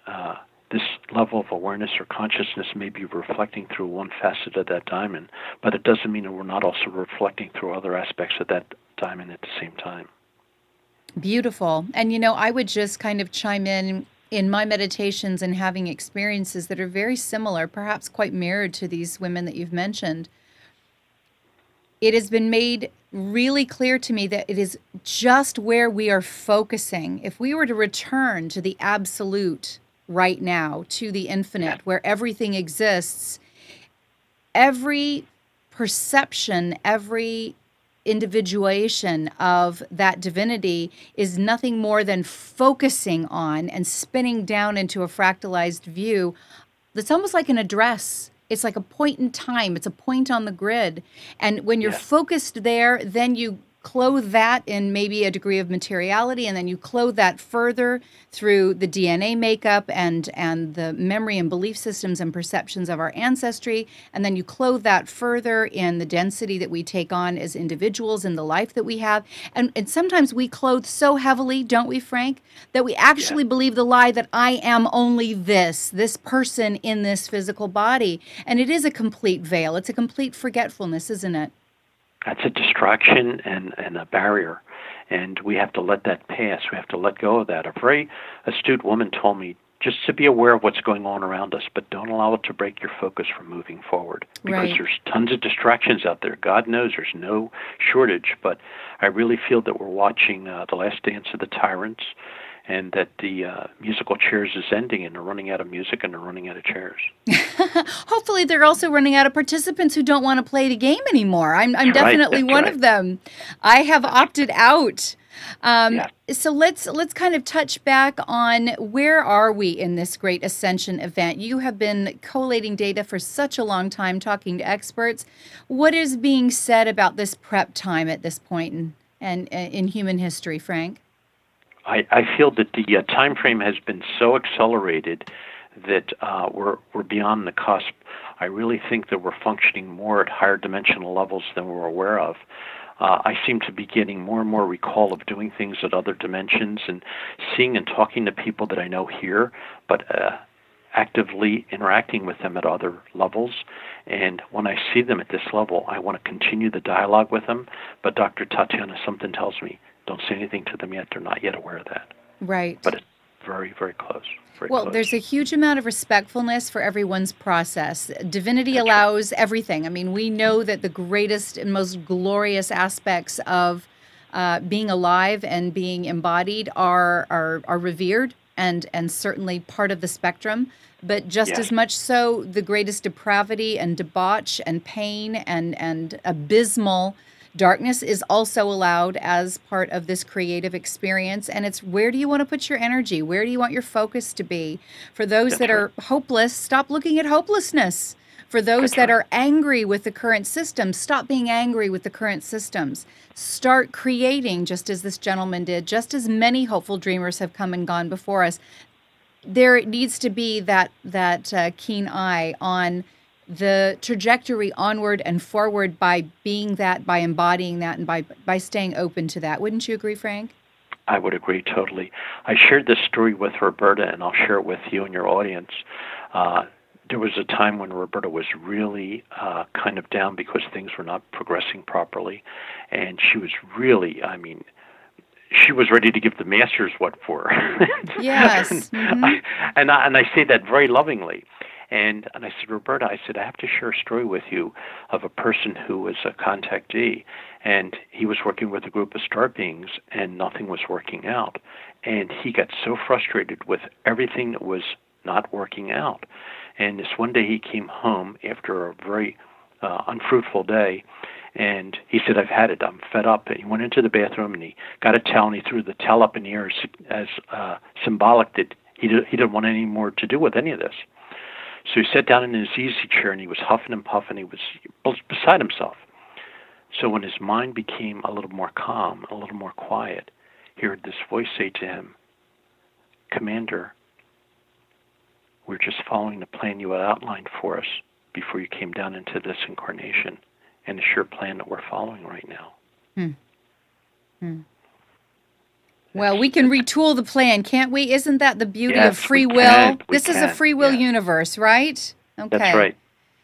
this level of awareness or consciousness may be reflecting through one facet of that diamond, but it doesn't mean that we're not also reflecting through other aspects of that diamond at the same time. Beautiful. And, I would just kind of chime in my meditations and having experiences that are very similar, perhaps quite mirrored to these women that you've mentioned. It has been made really clear to me that it is just where we are focusing. If we were to return to the absolute right now, to the infinite, where everything exists, every perception, every individuation of that divinity is nothing more than focusing on and spinning down into a fractalized view that's almost like an address. It's like a point in time. It's a point on the grid. And when you're focused there, then you clothe that in maybe a degree of materiality, and then you clothe that further through the DNA makeup and the memory and belief systems and perceptions of our ancestry, and then you clothe that further in the density that we take on as individuals in the life that we have. And sometimes we clothe so heavily, don't we, Frank, that we actually believe the lie that I am only this person in this physical body. And it is a complete veil. It's a complete forgetfulness, isn't it? That's a distraction and a barrier, and we have to let that pass. We have to let go of that. A very astute woman told me just to be aware of what's going on around us, but don't allow it to break your focus from moving forward, because there's tons of distractions out there. God knows there's no shortage, but I really feel that we're watching The Last Dance of the Tyrants, and that the musical chairs is ending, and they're running out of music and they're running out of chairs. Hopefully they're also running out of participants who don't want to play the game anymore. I'm definitely one of them. I have opted out. So let's kind of touch back on where are we in this great Ascension event. You have been collating data for such a long time, talking to experts. What is being said about this prep time at this point in human history, Frank? I feel that the time frame has been so accelerated that we're beyond the cusp. I really think that we're functioning more at higher dimensional levels than we're aware of. I seem to be getting more and more recall of doing things at other dimensions and seeing and talking to people that I know here, but actively interacting with them at other levels. And when I see them at this level, I want to continue the dialogue with them. But Dr. Tatiana, something tells me, don't say anything to them yet. They're not yet aware of that. Right. But very, very close. Very Well, close. there's a huge amount of respectfulness for everyone's process. Divinity That's allows everything. I mean, we know that the greatest and most glorious aspects of being alive and being embodied are revered and certainly part of the spectrum. But just Yes. as much so, the greatest depravity and debauch and pain and abysmal darkness is also allowed as part of this creative experience. And it's, where do you want to put your energy? Where do you want your focus to be? For those That's that right. are hopeless, stop looking at hopelessness. For those That's that right. are angry with the current system, stop being angry with the current systems. Start creating, just as this gentleman did, just as many hopeful dreamers have come and gone before us. There needs to be that keen eye on the trajectory onward and forward by being that, by embodying that, and by staying open to that. Wouldn't you agree, Frank? I would agree totally. I shared this story with Roberta, and I'll share it with you and your audience. There was a time when Roberta was really kind of down because things were not progressing properly, and she was really, I mean, she was ready to give the masters what for. Yes. Mm-hmm. And I say that very lovingly. And I said, Roberta, I said, I have to share a story with you of a person who was a contactee, and he was working with a group of star beings, and nothing was working out. And he got so frustrated with everything that was not working out. And this one day he came home after a very unfruitful day, and he said, I've had it. I'm fed up. And he went into the bathroom, and he got a towel, and he threw the towel up in the air as symbolic that he didn't want any more to do with any of this. So he sat down in his easy chair, and he was huffing and puffing. He was beside himself. So when his mind became a little more calm, a little more quiet, he heard this voice say to him, Commander, we're just following the plan you had outlined for us before you came down into this incarnation, and it's your plan that we're following right now. Hmm. Hmm. Well, we can retool the plan, can't we? Isn't that the beauty of free will? This is a free will universe, right? Okay. That's right.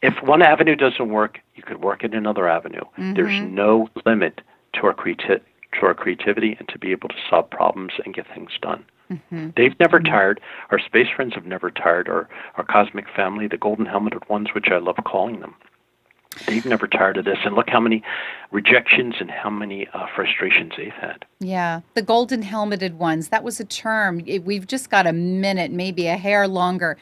If one avenue doesn't work, you could work in another avenue. Mm-hmm. There's no limit to our creativity and to be able to solve problems and get things done. Mm-hmm. They've never tired. Our space friends have never tired. Our cosmic family, the golden helmeted ones, which I love calling them, they've never tired of this. And look how many rejections and how many frustrations they've had. Yeah, the golden helmeted ones. That was a term. We've just got a minute, maybe a hair longer.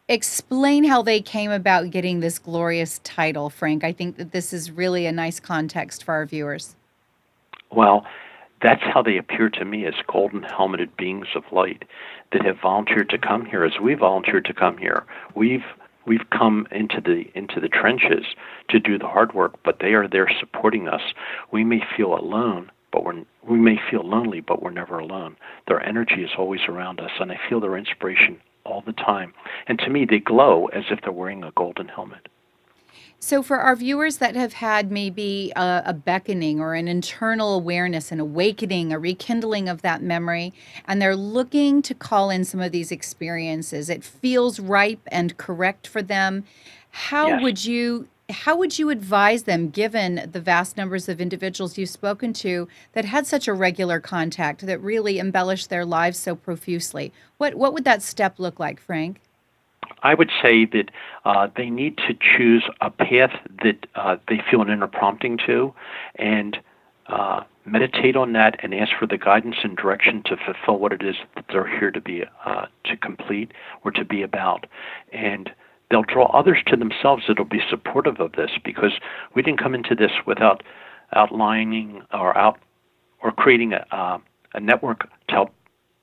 Explain how they came about getting this glorious title, Frank. I think that this is really a nice context for our viewers. Well, that's how they appear to me, as golden helmeted beings of light that have volunteered to come here, as we volunteered to come here. We've come into the trenches to do the hard work, but they are there supporting us. We may feel alone, but we may feel lonely, but we're never alone. Their energy is always around us, and I feel their inspiration all the time. And to me, they glow as if they're wearing a golden helmet. So for our viewers that have had maybe a beckoning or an internal awareness, an awakening, a rekindling of that memory, and they're looking to call in some of these experiences, it feels ripe and correct for them. How would you advise them, given the vast numbers of individuals you've spoken to that had such a regular contact that really embellished their lives so profusely? What would that step look like, Frank? I would say that they need to choose a path that they feel an inner prompting to, and meditate on that and ask for the guidance and direction to fulfill what it is that they're here to complete or to be about. And they'll draw others to themselves that will be supportive of this, because we didn't come into this without outlining or creating a network to help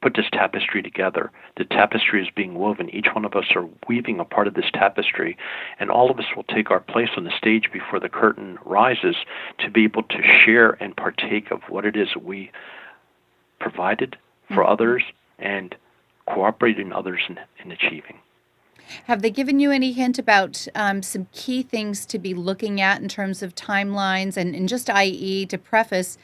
put this tapestry together. The tapestry is being woven. Each one of us are weaving a part of this tapestry, and all of us will take our place on the stage before the curtain rises to be able to share and partake of what it is that we provided for others and cooperating others in achieving. Have they given you any hint about some key things to be looking at in terms of timelines? And just i.e., to preface,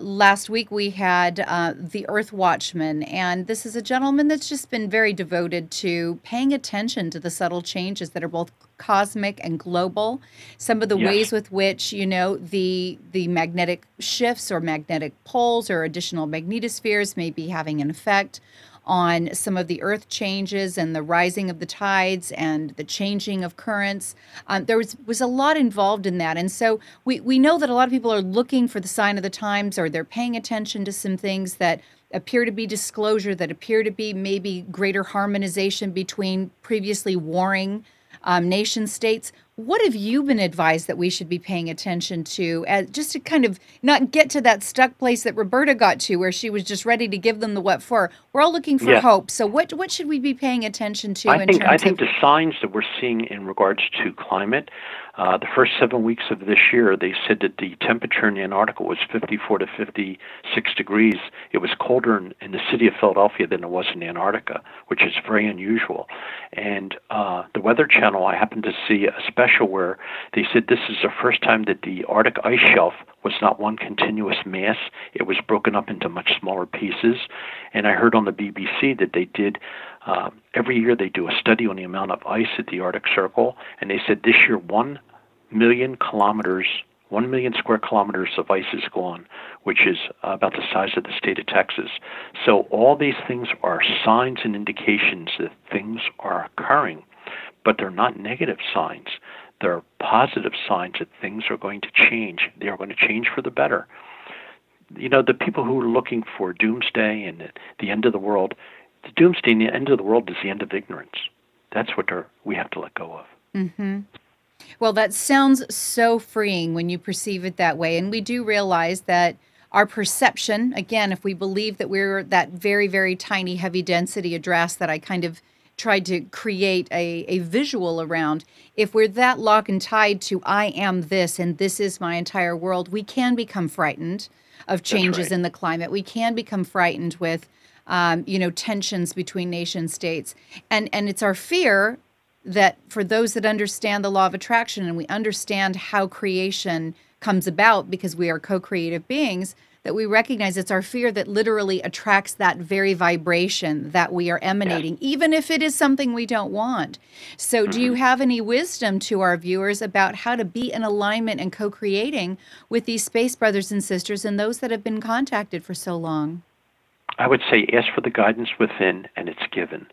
last week we had the Earth Watchman, and this is a gentleman that's just been very devoted to paying attention to the subtle changes that are both cosmic and global. Some of the ways with which, the magnetic shifts or magnetic poles or additional magnetospheres may be having an effect on some of the earth changes and the rising of the tides and the changing of currents. There was a lot involved in that. And so we know that a lot of people are looking for the sign of the times, or they're paying attention to some things that appear to be disclosure, that appear to be maybe greater harmonization between previously warring nation states. What have you been advised that we should be paying attention to, just to kind of not get to that stuck place that Roberta got to, where she was just ready to give them the what for? We're all looking for hope. So what should we be paying attention to? I think the signs that we're seeing in regards to climate, the first 7 weeks of this year, they said that the temperature in Antarctica was 54 to 56 degrees. It was colder in the city of Philadelphia than it was in Antarctica, which is very unusual. And the Weather Channel, I happened to see a special where they said this is the first time that the Arctic ice shelf was not one continuous mass. It was broken up into much smaller pieces. And I heard on the BBC that they did, every year they do a study on the amount of ice at the Arctic Circle, and they said this year 1 million square kilometers of ice is gone, which is about the size of the state of Texas. So all these things are signs and indications that things are occurring, but they're not negative signs. They're positive signs that things are going to change. They are going to change for the better. You know, the people who are looking for doomsday and the end of the world, the doomsday and the end of the world is the end of ignorance. That's what we have to let go of. Mm-hmm. Well, that sounds so freeing when you perceive it that way. And we do realize that our perception, again, if we believe that we're that very, very tiny, heavy density address that I kind of tried to create a visual around, if we're that locked and tied to I am this and this is my entire world, we can become frightened of changes in the climate. We can become frightened with, tensions between nation states. And it's our fear that for those that understand the law of attraction and we understand how creation comes about because we are co-creative beings, that we recognize it's our fear that literally attracts that very vibration that we are emanating, even if it is something we don't want. So do you have any wisdom to our viewers about how to be in alignment and co-creating with these space brothers and sisters and those that have been contacted for so long? I would say ask for the guidance within, and it's given.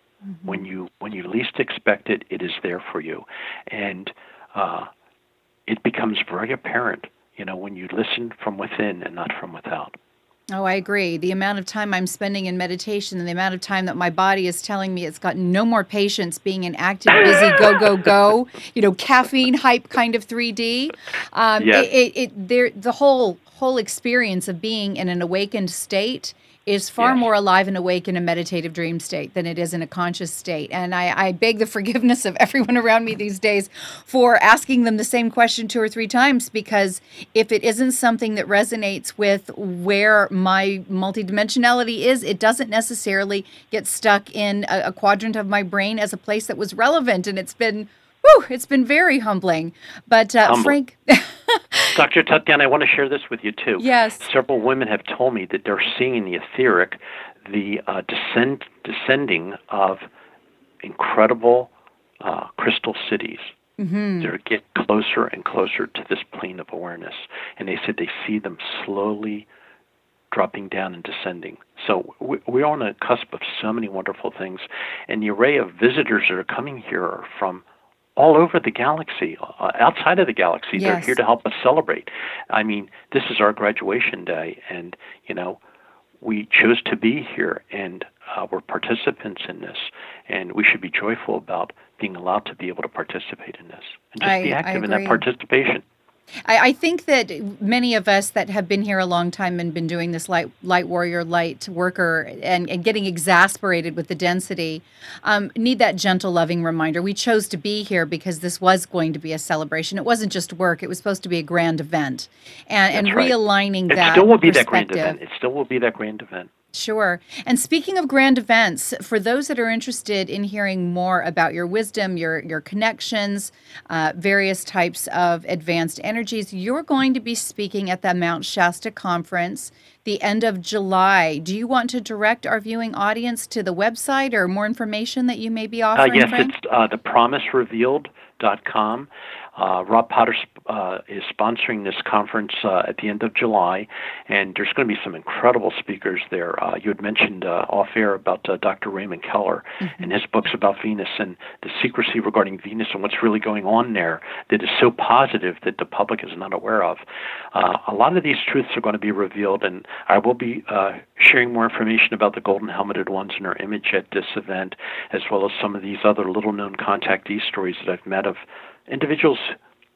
When you least expect it, it is there for you. And it becomes very apparent, when you listen from within and not from without. Oh, I agree. The amount of time I'm spending in meditation and the amount of time that my body is telling me it's got no more patience being an active, busy, go, caffeine hype kind of 3D. The whole experience of being in an awakened state is far more alive and awake in a meditative dream state than it is in a conscious state. And I beg the forgiveness of everyone around me these days for asking them the same question 2 or 3 times, because if it isn't something that resonates with where my multidimensionality is, it doesn't necessarily get stuck in a quadrant of my brain as a place that was relevant. And it's been very humbling. But Frank... Dr. Tatiana, I want to share this with you, too. Yes. Several women have told me that they're seeing in the etheric the descending of incredible crystal cities. They get closer and closer to this plane of awareness. And they said they see them slowly dropping down and descending. So we're on the cusp of so many wonderful things. And the array of visitors that are coming here are from all over the galaxy, outside of the galaxy. They're here to help us celebrate. I mean, this is our graduation day, and, we chose to be here, and we're participants in this, and we should be joyful about being allowed to be able to participate in this, and just be active in that participation. I think that many of us that have been here a long time and been doing this light warrior, light worker, and getting exasperated with the density, need that gentle, loving reminder. We chose to be here because this was going to be a celebration. It wasn't just work. It was supposed to be a grand event. And realigning that. It still will be that grand event. It still will be that grand event. Sure. And speaking of grand events, for those that are interested in hearing more about your wisdom, your connections, various types of advanced energies, you're going to be speaking at the Mount Shasta Conference the end of July. Do you want to direct our viewing audience to the website or more information that you may be offering, yes, Frank? it's thepromiserevealed.com. Rob Potter is sponsoring this conference at the end of July, and there's going to be some incredible speakers there. You had mentioned off air about Dr. Raymond Keller and his books about Venus and the secrecy regarding Venus and what's really going on there that is so positive that the public is not aware of. A lot of these truths are going to be revealed, and I will be sharing more information about the golden helmeted ones in our image at this event, as well as some of these other little-known contactee stories that I've met of individuals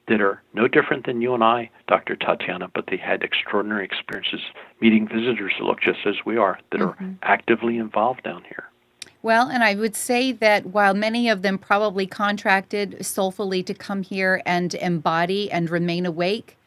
that are no different than you and I, Dr. Tatiana, but they had extraordinary experiences meeting visitors that look just as we are, that are actively involved down here. Well, and I would say that while many of them probably contracted soulfully to come here and embody and remain awake,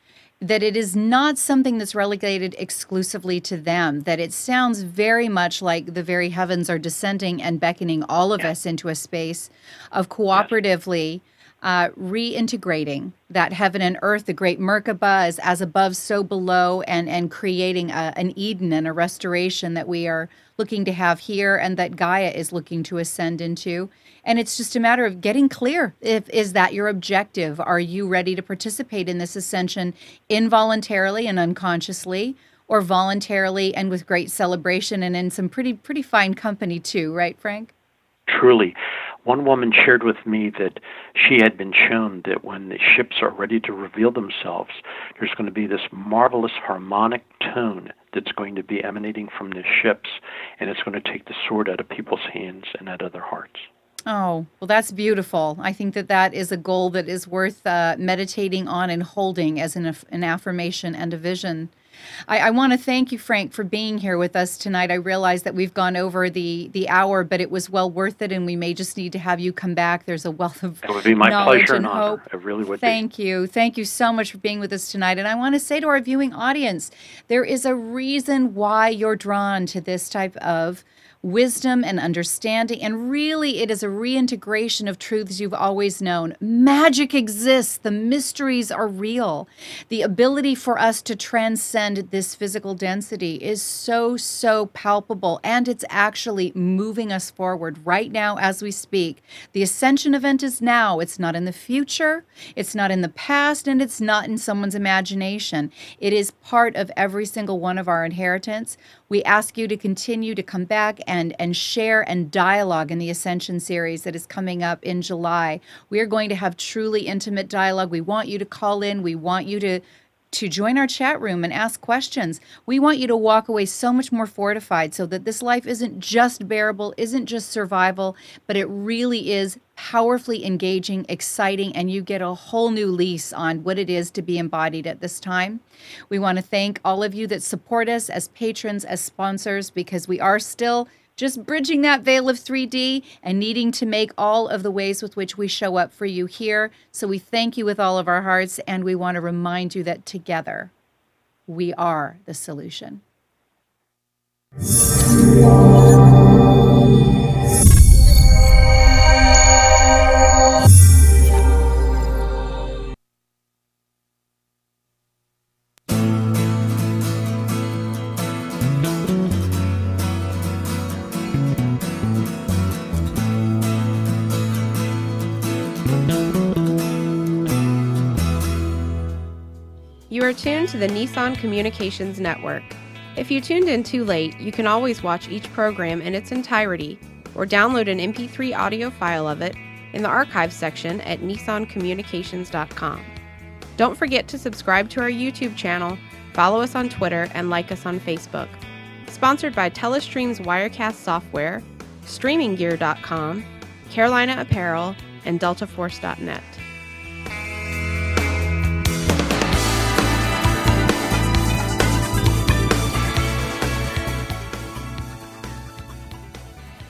that it is not something that's relegated exclusively to them, that it sounds very much like the very heavens are descending and beckoning all of us into a space of cooperatively reintegrating that heaven and earth, the great Merkaba is as above, so below, and creating an Eden and a restoration that we are looking to have here and that Gaia is looking to ascend into. And it's just a matter of getting clear. Is that your objective? Are you ready to participate in this ascension involuntarily and unconsciously, or voluntarily and with great celebration and in some pretty fine company too, right, Frank? Truly. One woman shared with me that she had been shown that when the ships are ready to reveal themselves, there's going to be this marvelous harmonic tone that's going to be emanating from the ships, and it's going to take the sword out of people's hands and out of their hearts. Oh, well, that's beautiful. I think that is a goal that is worth meditating on and holding as an affirmation and a vision. I want to thank you, Frank, for being here with us tonight. I realize that we've gone over the hour, but it was well worth it, and we may just need to have you come back. There's a wealth of knowledge. It would be my pleasure and hope. honor. It really would Thank you. Thank you so much for being with us tonight. And I want to say to our viewing audience, there is a reason why you're drawn to this type of wisdom and understanding, and really it is a reintegration of truths you've always known. Magic exists. The mysteries are real. The ability for us to transcend this physical density is so palpable, and it's actually moving us forward right now as we speak. The Ascension event is now. It's not in the future, it's not in the past, and it's not in someone's imagination. It is part of every single one of our inheritance. We ask you to continue to come back and share and dialogue in the Ascension series that is coming up in July. We are going to have truly intimate dialogue. We want you to call in. We want you to join our chat room and ask questions. We want you to walk away so much more fortified so that this life isn't just bearable, isn't just survival, but it really is powerfully engaging, exciting, and you get a whole new lease on what it is to be embodied at this time. We want to thank all of you that support us as patrons, as sponsors, because we are still just bridging that veil of 3D and needing to make all of the ways with which we show up for you here. So we thank you with all of our hearts, and we want to remind you that together we are the solution. You are tuned to the Nissan Communications Network. If you tuned in too late, you can always watch each program in its entirety or download an MP3 audio file of it in the archives section at nissancommunications.com. Don't forget to subscribe to our YouTube channel, follow us on Twitter, and like us on Facebook. Sponsored by Telestream's Wirecast software, StreamingGear.com, Carolina Apparel, and DeltaForce.net.